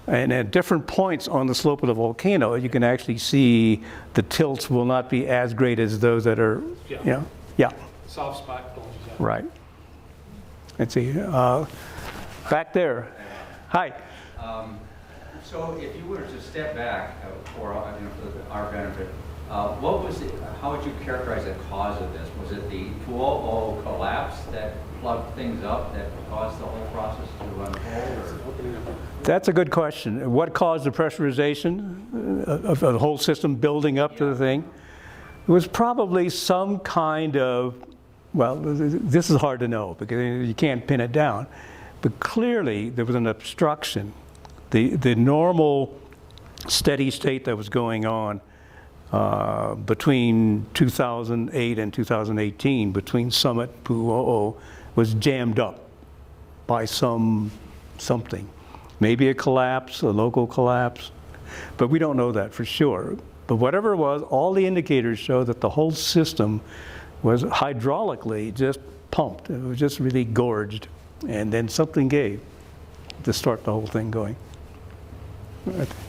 at different points on the slope of the volcano, you can actually see the tilts will not be as great as those that are, you know, soft spot bulges out. Right. Let's see. Back there. Hi. So if you were to step back for our benefit, what was it, how would you characterize the cause of this? Was it the Pu'u O'o collapse that plugged things up that caused the whole process to unfold? That's a good question. What caused the pressurization of the whole system building up to the thing? It was probably some kind of, well, this is hard to know because you can't pin it down. But clearly there was an obstruction. The normal steady state that was going on between 2008 and 2018, between Summit, Pu'u O'o, was jammed up by something. Maybe a collapse, a local collapse, but we don't know that for sure. But whatever it was, all the indicators show that the whole system was hydraulically just pumped. It was just really gorged. And then something gave to start the whole thing going.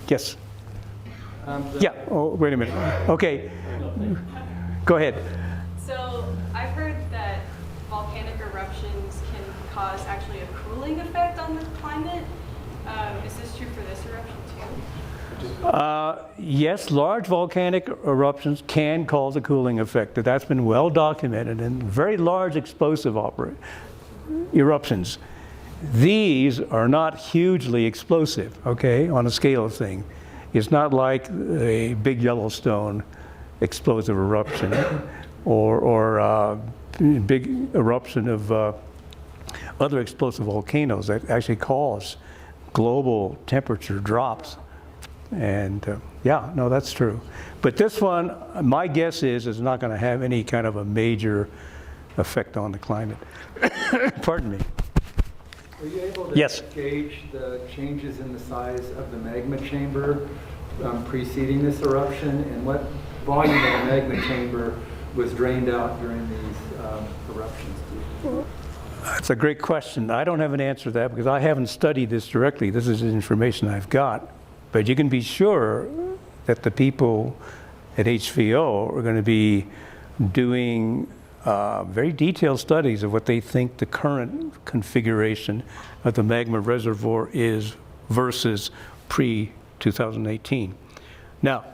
Yes? Yeah, oh, wait a minute. Okay, go ahead. So I've heard that volcanic eruptions can cause actually a cooling effect on the climate. Is this true for this eruption too? Yes, large volcanic eruptions can cause a cooling effect. That's been well documented in very large explosive eruptions. These are not hugely explosive, okay, on a scale of things. It's not like a big Yellowstone explosive eruption or big eruption of other explosive volcanoes that actually cause global temperature drops. And yeah, no, that's true. But this one, my guess is not going to have any kind of a major effect on the climate. Pardon me. Were you able to gauge the changes in the size of the magma chamber preceding this eruption, and what volume of the magma chamber was drained out during these eruptions? That's a great question. I don't have an answer to that because I haven't studied this directly. This is information I've got. But you can be sure that the people at HVO are going to be doing very detailed studies of what they think the current configuration of the magma reservoir is versus pre-2018. Now,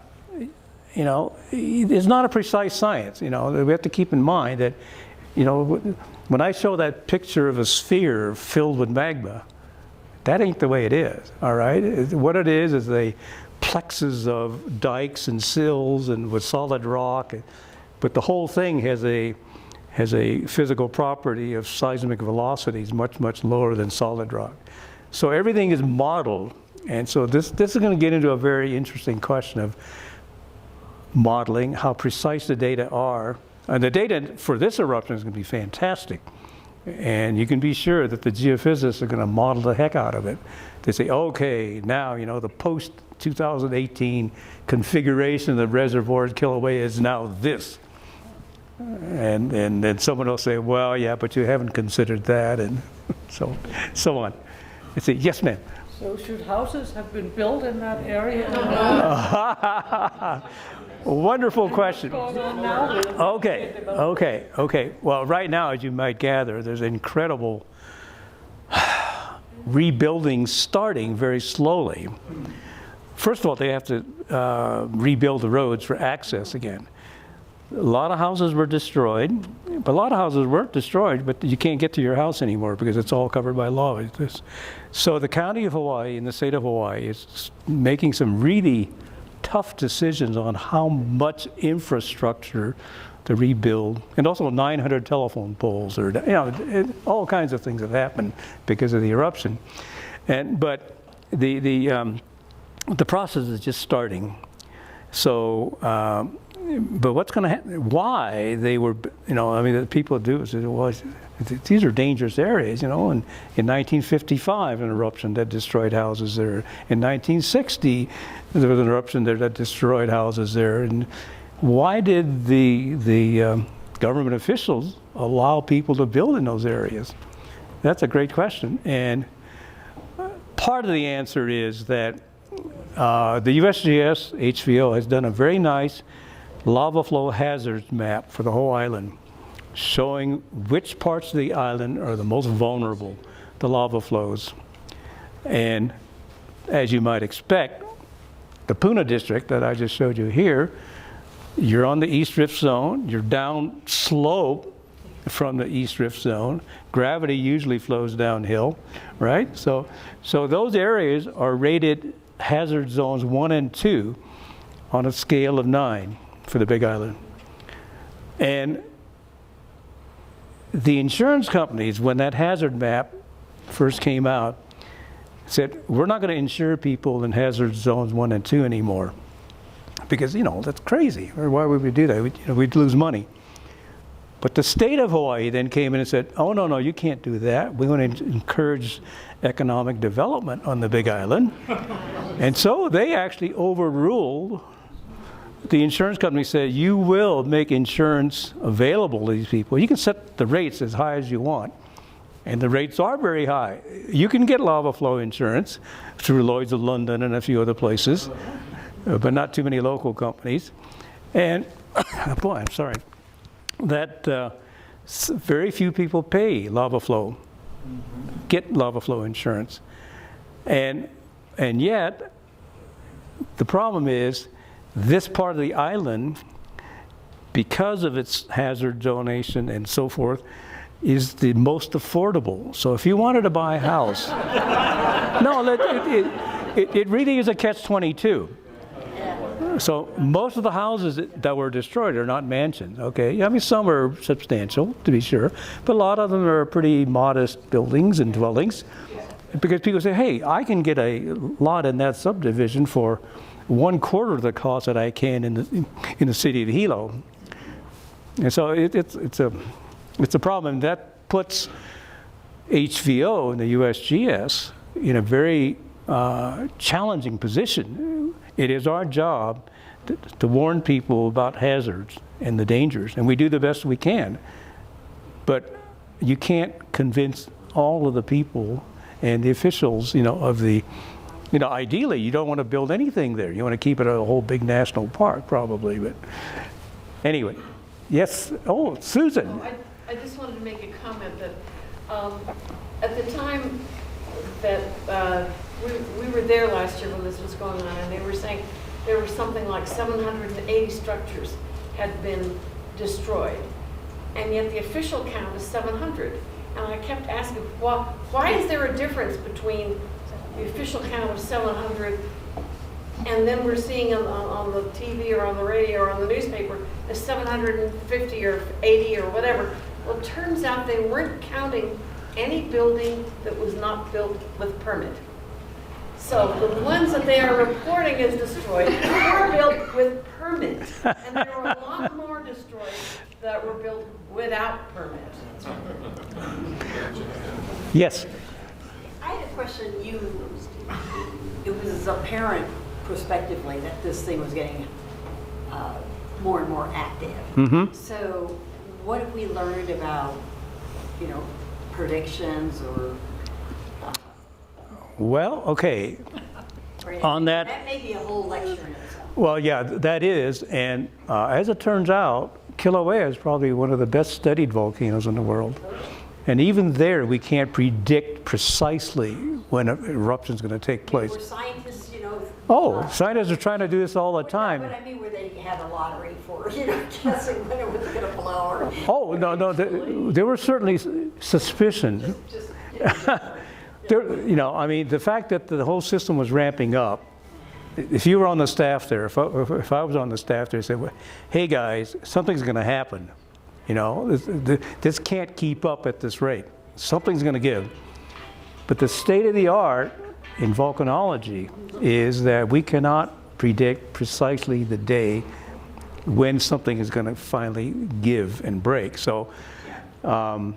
you know, it's not a precise science. You know, we have to keep in mind that, you know, when I show that picture of a sphere filled with magma, that ain't the way it is, all right? What it is a plexus of dikes and sills and with solid rock. But the whole thing has a physical property of seismic velocities much, much lower than solid rock. So everything is modeled. And so this is going to get into a very interesting question of modeling, how precise the data are. And the data for this eruption is going to be fantastic. And you can be sure that the geophysicists are going to model the heck out of it. They say, okay, now, you know, the post-2018 configuration of the reservoir at Kilauea is now this. And then someone will say, well, yeah, but you haven't considered that, and so on. I say, yes, ma'am. So should houses have been built in that area? Wonderful question. What's going on now with Okay. Well, right now, as you might gather, there's incredible rebuilding starting very slowly. First of all, they have to rebuild the roads for access again. A lot of houses were destroyed, but a lot of houses weren't destroyed, but you can't get to your house anymore because it's all covered by lava. So the county of Hawaii and the state of Hawaii is making some really tough decisions on how much infrastructure to rebuild, and also 900 telephone poles, or you know, all kinds of things have happened because of the eruption. But the process is just starting. So. But what's going to happen? Why they were, you know, I mean, the people do say, well, these are dangerous areas, you know. And in 1955, an eruption that destroyed houses there. In 1960, there was an eruption there that destroyed houses there. And why did the government officials allow people to build in those areas? That's a great question. And part of the answer is that the USGS HVO has done a very nice lava flow hazards map for the whole island, showing which parts of the island are the most vulnerable to lava flows. And as you might expect, the Puna District that I just showed you here, you're on the East Rift Zone, you're down slope from the East Rift Zone. Gravity usually flows downhill, right? So those areas are rated hazard zones 1 and 2 on a scale of 9. For the Big Island. And the insurance companies, when that hazard map first came out, said, we're not going to insure people in hazard zones 1 and 2 anymore. Because, you know, that's crazy. Or why would we do that? We'd lose money. But the state of Hawaii then came in and said, oh, no, you can't do that. We want to encourage economic development on the Big Island. And so they actually overruled. The insurance company said, you will make insurance available to these people. You can set the rates as high as you want. And the rates are very high. You can get lava flow insurance through Lloyd's of London and a few other places, but not too many local companies. And, boy, I'm sorry, that very few people pay lava flow, get lava flow insurance. And yet, the problem is, this part of the island, because of its hazard zonation and so forth, is the most affordable. So if you wanted to buy a house, no, it really is a catch-22. So most of the houses that were destroyed are not mansions, okay? I mean, some are substantial, to be sure, but a lot of them are pretty modest buildings and dwellings. Because people say, hey, I can get a lot in that subdivision for 1/4 of the cost that I can in the city of Hilo. And so it's a problem that puts HVO and the USGS in a very challenging position. It is our job to warn people about hazards and the dangers, and we do the best we can. But you can't convince all of the people and the officials, you know, of the. You know, ideally, you don't want to build anything there. You want to keep it a whole big national park, probably. But anyway, yes. Oh, Susan. I just wanted to make a comment that at the time that we were there last year when this was going on, and they were saying there were something like 780 structures had been destroyed, and yet the official count is 700. And I kept asking, why is there a difference between the official count of 700 and then we're seeing on the TV or on the radio or on the newspaper as 750 or 80 or whatever. Well, it turns out they weren't counting any building that was not built with permit. So the ones that they are reporting as destroyed were built with permit, and there were a lot more destroyed that were built without permit. Yes. I had a question. It was apparent prospectively that this thing was getting more and more active. Mm-hmm. So what have we learned about, predictions or? Well, okay. or On that- That may be a whole lecture in itself. Well, yeah, that is, and as it turns out, Kilauea is probably one of the best studied volcanoes in the world. And even there, we can't predict precisely when an eruption is going to take place. Were scientists, Oh, scientists are trying to do this all the time. But I mean, where they had a lottery for, guessing when it was going to blow or. Oh, no, there were certainly suspicions. Just, I mean, the fact that the whole system was ramping up, if you were on the staff there, if I was on the staff there, said, well, hey guys, something's going to happen. This can't keep up at this rate. Something's going to give. But the state of the art in volcanology is that we cannot predict precisely the day when something is going to finally give and break. So, but I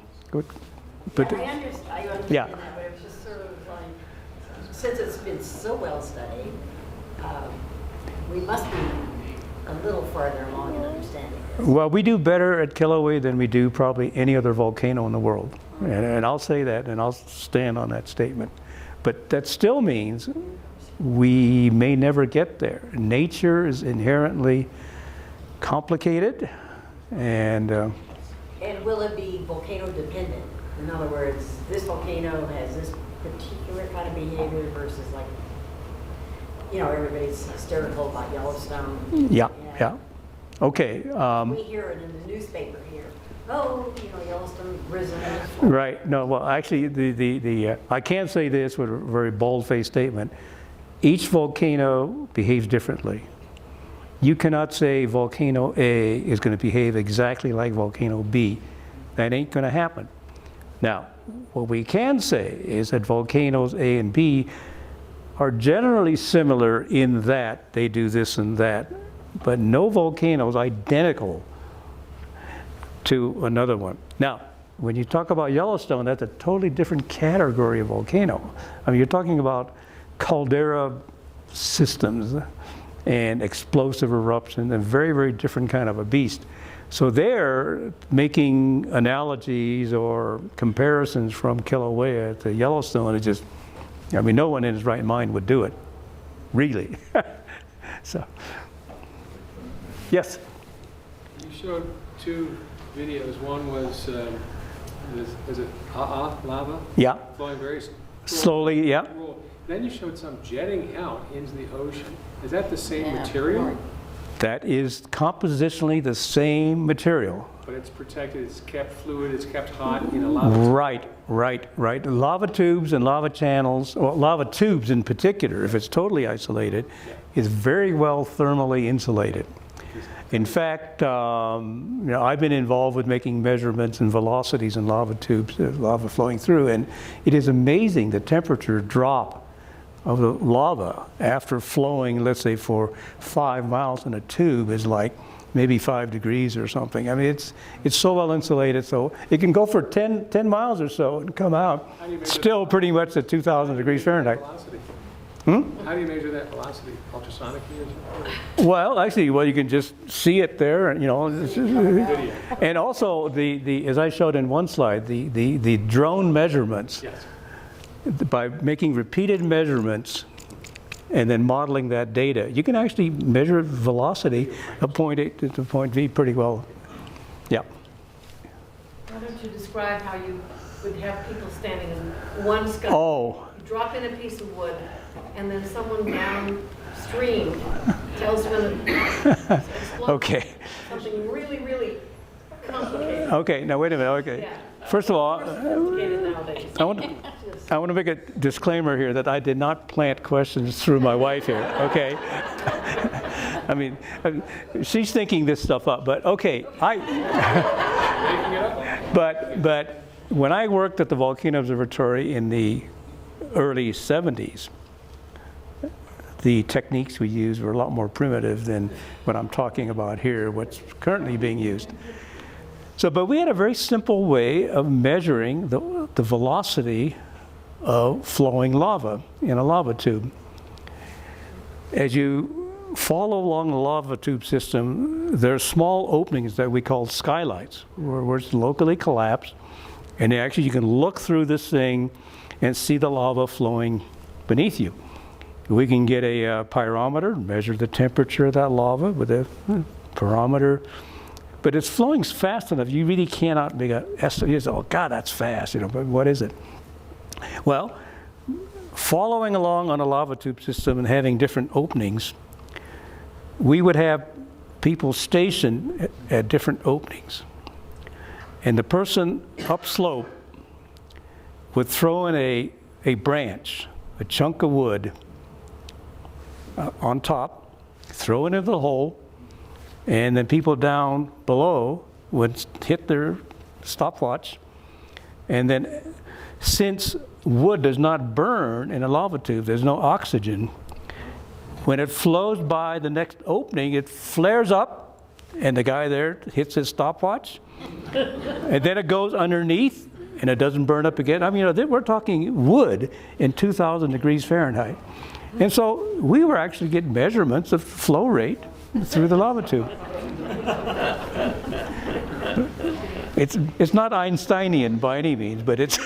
understand yeah. that, but it was just sort of like, since it's been so well studied, we must be a little farther along in understanding this. Well, we do better at Kilauea than we do probably any other volcano in the world. And I'll say that, and I'll stand on that statement. But that still means we may never get there. Nature is inherently complicated, and will it be volcano dependent? In other words, this volcano has this particular kind of behavior versus like, everybody's hysterical about Yellowstone. yeah. Okay. We hear it in the newspaper here. Oh, Yellowstone risen. Right. No. Well, actually, the I can say this with a very bold-faced statement. Each volcano behaves differently. You cannot say volcano A is going to behave exactly like volcano B. That ain't going to happen. Now, what we can say is that volcanoes A and B are generally similar in that they do this and that, but no volcano is identical to another one. Now, when you talk about Yellowstone, that's a totally different category of volcano. I mean, you're talking about caldera systems and explosive eruptions, a very, very different kind of a beast. So they're making analogies or comparisons from Kilauea to Yellowstone. It's just, no one in his right mind would do it, really. So, yes? You showed two videos. One was, is it lava? Yeah. Flowing very Slowly, yeah. Then you showed some jetting out into the ocean. Is that the same material? That is compositionally the same material. But it's protected, it's kept fluid, it's kept hot in a lava. Right. Lava tubes and lava channels, or lava tubes in particular, if it's totally isolated, is very well thermally insulated. In fact, I've been involved with making measurements and velocities in lava tubes, lava flowing through, and it is amazing the temperature drop of the lava after flowing, let's say, for 5 miles in a tube is like maybe 5 degrees or something. I mean, it's so well insulated, so it can go for 10 miles or so and come out still pretty much at 2,000 degrees Fahrenheit. How do you measure that velocity? Ultrasonically or something? Well, actually, you can just see it there, and and also as I showed in one slide, the drone measurements. Yes. By making repeated measurements and then modeling that data, you can actually measure velocity of point A to point B pretty well. Yeah. Why don't you describe how you would have people standing in one sky? Oh. Drop in a piece of wood, and then someone downstream tells when it explodes. Okay. Something really, really complicated. Okay, now wait a minute. Okay. Yeah. First of all, Complicated nowadays. I want to make a disclaimer here that I did not plant questions through my wife here, okay? I mean, she's thinking this stuff up, but okay. But when I worked at the Volcano Observatory in the early 70s, the techniques we used were a lot more primitive than what I'm talking about here, what's currently being used. So, but we had a very simple way of measuring the velocity of flowing lava in a lava tube. As you follow along the lava tube system, there are small openings that we call skylights, where it's locally collapsed, and actually you can look through this thing and see the lava flowing beneath you. We can get a pyrometer, measure the temperature of that lava with a pyrometer, but it's flowing fast enough, you really cannot make an estimate. Oh God, that's fast, but what is it? Well, following along on a lava tube system and having different openings, we would have people stationed at different openings. And the person upslope would throw in a branch, a chunk of wood on top, throw it into the hole, and then people down below would hit their stopwatch. And then since wood does not burn in a lava tube, there's no oxygen, when it flows by the next opening, it flares up, and the guy there hits his stopwatch, and then it goes underneath, and it doesn't burn up again. I mean, we're talking wood in 2,000 degrees Fahrenheit. And so we were actually getting measurements of flow rate through the lava tube. It's not Einsteinian by any means, but it's...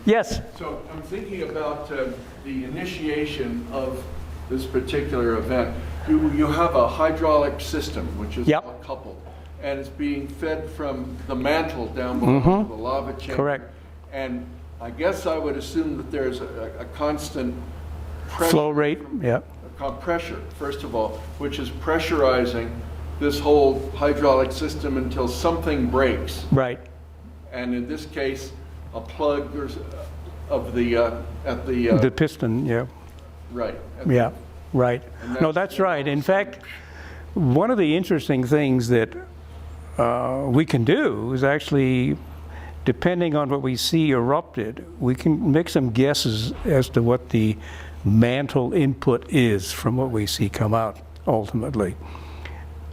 Yes? So I'm thinking about the initiation of this particular event. You have a hydraulic system, which is all coupled, and it's being fed from the mantle down below the lava chamber. Correct. And I guess I would assume that there's a constant pressure, flow rate, pressure, first of all, which is pressurizing this whole hydraulic system until something breaks. Right. And in this case, a plug of the piston, yeah. Right. Yeah, right. No, that's right. In fact, one of the interesting things that we can do is actually, depending on what we see erupted, we can make some guesses as to what the mantle input is from what we see come out ultimately.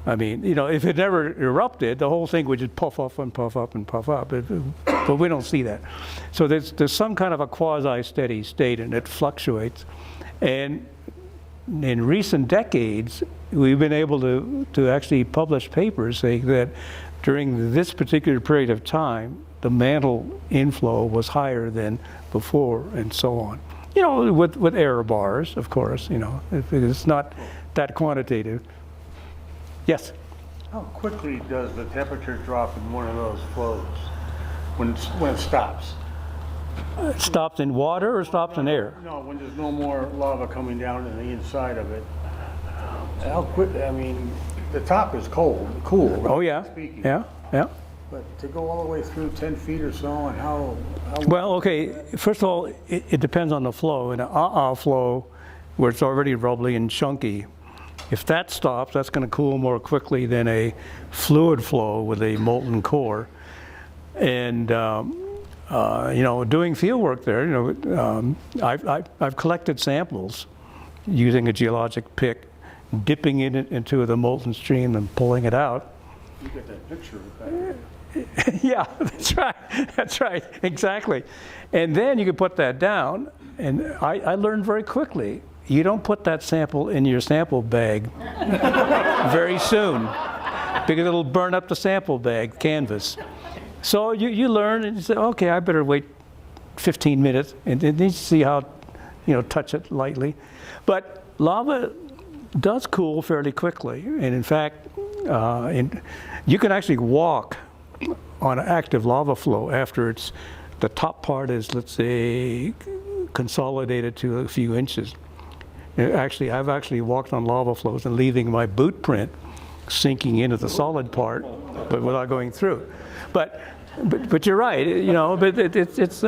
I mean, if it never erupted, the whole thing would just puff up and puff up and puff up, but we don't see that. So there's some kind of a quasi-steady state, and it fluctuates. And in recent decades, we've been able to actually publish papers saying that during this particular period of time, the mantle inflow was higher than before, and so on. With error bars, of course, it's not that quantitative. Yes? How quickly does the temperature drop in one of those flows when it stops? It stops in water or stops in air? No, when there's no more lava coming down in the inside of it. How quick, I mean, the top is cool. Oh, yeah. Speaking. Yeah. But to go all the way through 10 feet or so, and how well, okay, first of all, it depends on the flow. In an flow, where it's already rubbly and chunky, if that stops, that's going to cool more quickly than a fluid flow with a molten core. And doing field work there, I've collected samples using a geologic pick, dipping it into the molten stream and pulling it out. You get that picture of that. Yeah, that's right, exactly. And then you can put that down, and I learned very quickly, you don't put that sample in your sample bag very soon, because it'll burn up the sample bag canvas. So you learn and you say, okay, I better wait 15 minutes and then you see how, touch it lightly. But lava does cool fairly quickly. And in fact, you can actually walk on an active lava flow after the top part is, let's say, consolidated to a few inches. Actually, I've actually walked on lava flows and leaving my boot print sinking into the solid part, but without going through. But you're right, but it's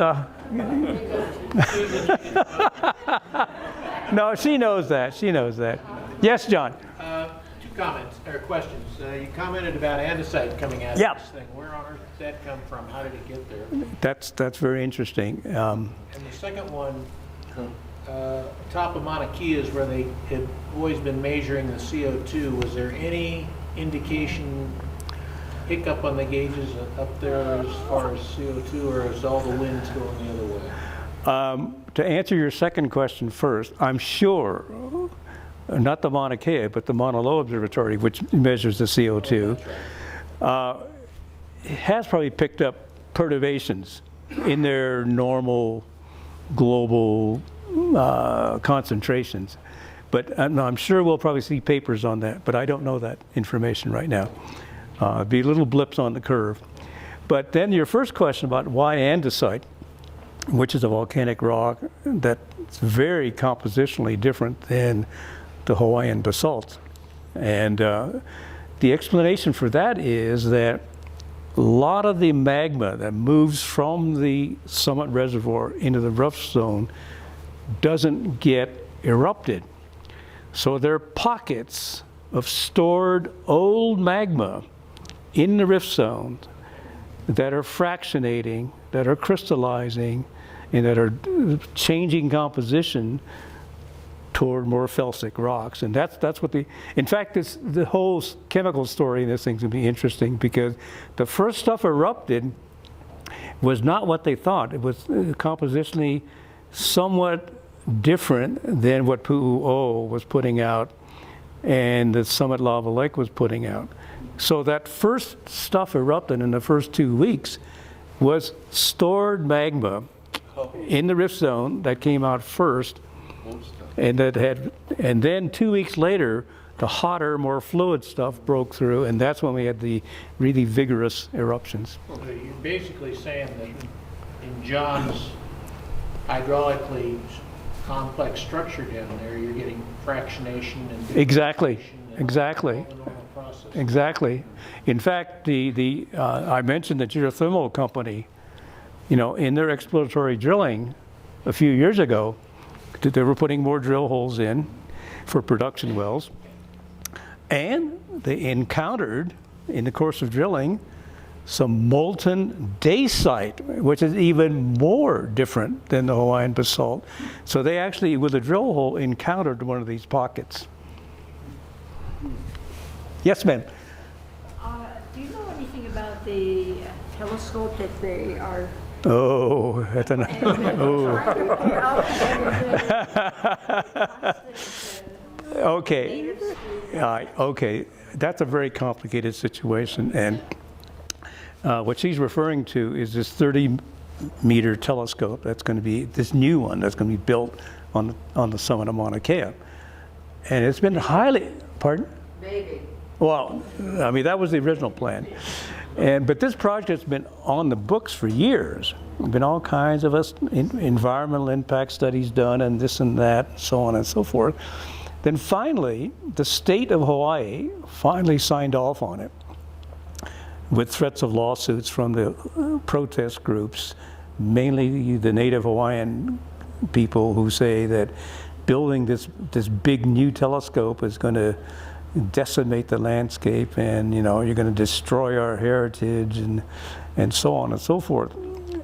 No, she knows that. She knows that. Yes, John. Two comments, or questions. You commented about andesite coming out of Yeah. this thing. Where on earth did that come from? How did it get there? That's very interesting. And the second one, top of Mauna Kea is where they have always been measuring the CO2. Was there any indication, hiccup on the gauges up there as far as CO2, or is all the winds going the other way? To answer your second question first, I'm sure, not the Mauna Kea, but the Mauna Loa Observatory, which measures the CO2, has probably picked up perturbations in their normal global concentrations. But I'm sure we'll probably see papers on that, but I don't know that information right now. Be little blips on the curve. But then your first question about why andesite, which is a volcanic rock that's very compositionally different than the Hawaiian basalt. And the explanation for that is that a lot of the magma that moves from the summit reservoir into the rift zone doesn't get erupted. So there are pockets of stored old magma in the rift zone that are fractionating, that are crystallizing, and that are changing composition toward more felsic rocks. And that's what in fact, the whole chemical story in this thing's gonna be interesting, because the first stuff erupted was not what they thought. It was compositionally somewhat different than what Pu'u O'o was putting out and the Summit Lava Lake was putting out. So that first stuff erupted in the first 2 weeks was stored magma in the rift zone that came out first, and then 2 weeks later, the hotter, more fluid stuff broke through, and that's when we had the really vigorous eruptions. So you're basically saying that in John's hydraulically complex structure down there, you're getting fractionation and Exactly. and Exactly. all the normal processes. Exactly. In fact, I mentioned the geothermal company, in their exploratory drilling a few years ago, they were putting more drill holes in for production wells. And they encountered, in the course of drilling, some molten dacite, which is even more different than the Hawaiian basalt. So they actually, with a drill hole, encountered one of these pockets. Yes, ma'am. Do you know anything about the telescope that they are? Oh, that's an. Okay. Okay. That's a very complicated situation, and what she's referring to is this 30-meter telescope that's going to be this new one that's going to be built on the summit of Mauna Kea, and it's been highly. Pardon? Maybe. Well, I mean, that was the original plan. But this project's been on the books for years. There've been all kinds of environmental impact studies done and this and that, so on and so forth. Then finally, the state of Hawaii finally signed off on it with threats of lawsuits from the protest groups, mainly the native Hawaiian people who say that building this big new telescope is going to decimate the landscape, and you're going to destroy our heritage, and so on and so forth.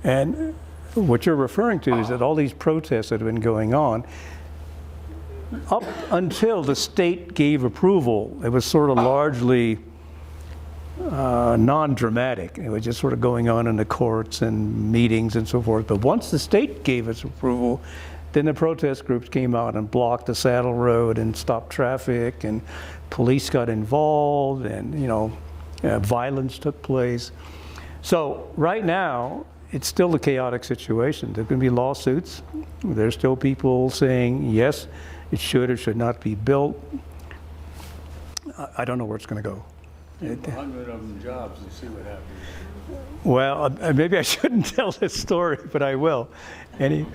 And what you're referring to is that all these protests that have been going on up until the state gave approval, it was sort of largely non-dramatic. It was just sort of going on in the courts and meetings and so forth. But once the state gave its approval, then the protest groups came out and blocked the saddle road and stopped traffic, and police got involved, and violence took place. So right now, it's still a chaotic situation. There can be lawsuits. There's still people saying, yes, it should or should not be built. I don't know where it's going to go. 100 of them jobs and see what happens. Well, maybe I shouldn't tell this story, but I will. A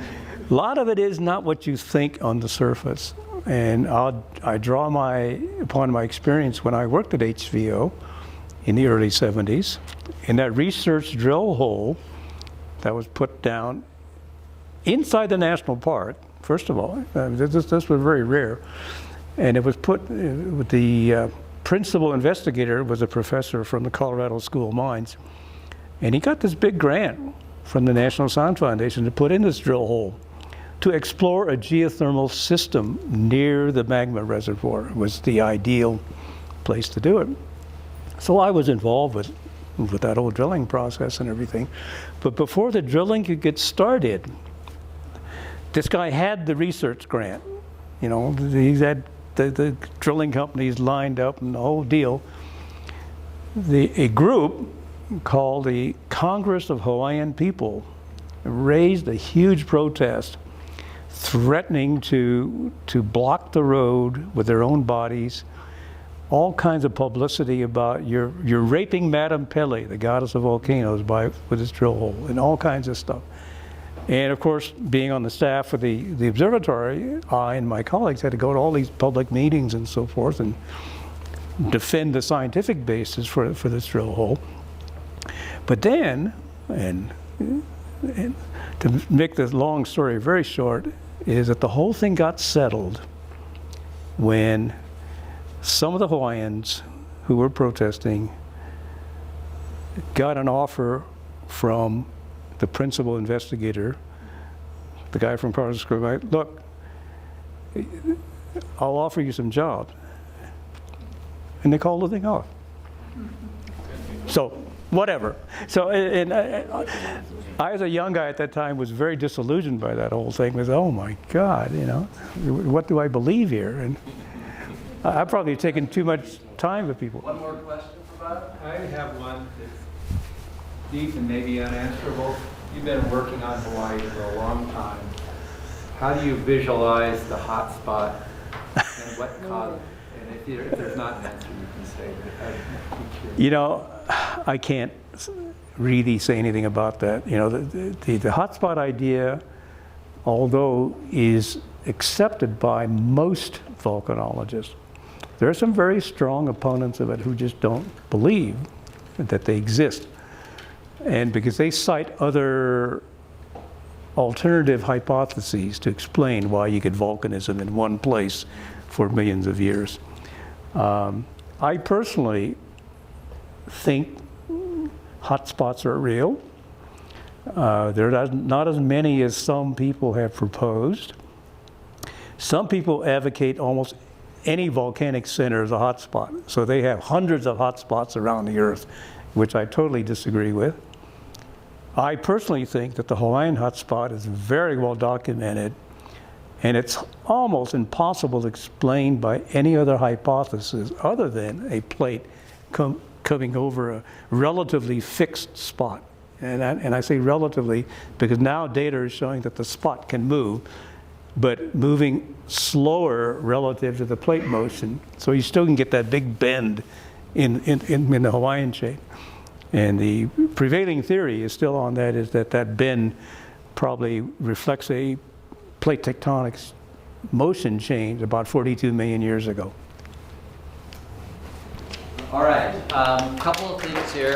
lot of it is not what you think on the surface. And I draw upon my experience when I worked at HVO in the early 70s. In that research drill hole that was put down inside the national park, first of all. This was very rare. And it was put, the principal investigator was a professor from the Colorado School of Mines. And he got this big grant from the National Science Foundation to put in this drill hole to explore a geothermal system near the magma reservoir. It was the ideal place to do it. So I was involved with that whole drilling process and everything. But before the drilling could get started, this guy had the research grant. You know, he had the drilling companies lined up and the whole deal. A group called the Congress of Hawaiian People raised a huge protest threatening to block the road with their own bodies, all kinds of publicity about you're raping Madame Pele, the goddess of volcanoes, with this drill hole, and all kinds of stuff. And of course, being on the staff of the observatory, I and my colleagues had to go to all these public meetings and so forth and defend the scientific basis for this drill hole. But then, and to make this long story very short, is that the whole thing got settled when some of the Hawaiians who were protesting got an offer from the principal investigator, the guy from Carter School, right? Look, I'll offer you some jobs. And they called the thing off. So, whatever. So, and I, as a young guy at that time, was very disillusioned by that whole thing. Was, oh my God, you know, what do I believe here? And I've probably taken too much time with people. One more question for Bob? I have one that's deep and maybe unanswerable. You've been working on Hawaii for a long time. How do you visualize the hot spot and what caused it? And if there's not an answer, you can say it. You know, I can't really say anything about that. You know, the hotspot idea, although is accepted by most volcanologists, there are some very strong opponents of it who just don't believe that they exist. And because they cite other alternative hypotheses to explain why you get volcanism in one place for millions of years. I personally think hotspots are real. There are not as many as some people have proposed. Some people advocate almost any volcanic center as a hotspot. So they have hundreds of hotspots around the Earth, which I totally disagree with. I personally think that the Hawaiian hotspot is very well documented, and it's almost impossible to explain by any other hypothesis other than a plate coming over a relatively fixed spot. And I say relatively because now data is showing that the spot can move, but moving slower relative to the plate motion, so you still can get that big bend in the Hawaiian shape. And the prevailing theory is still on that, is that bend probably reflects a plate tectonics motion change about 42 million years ago. All right, couple of things here.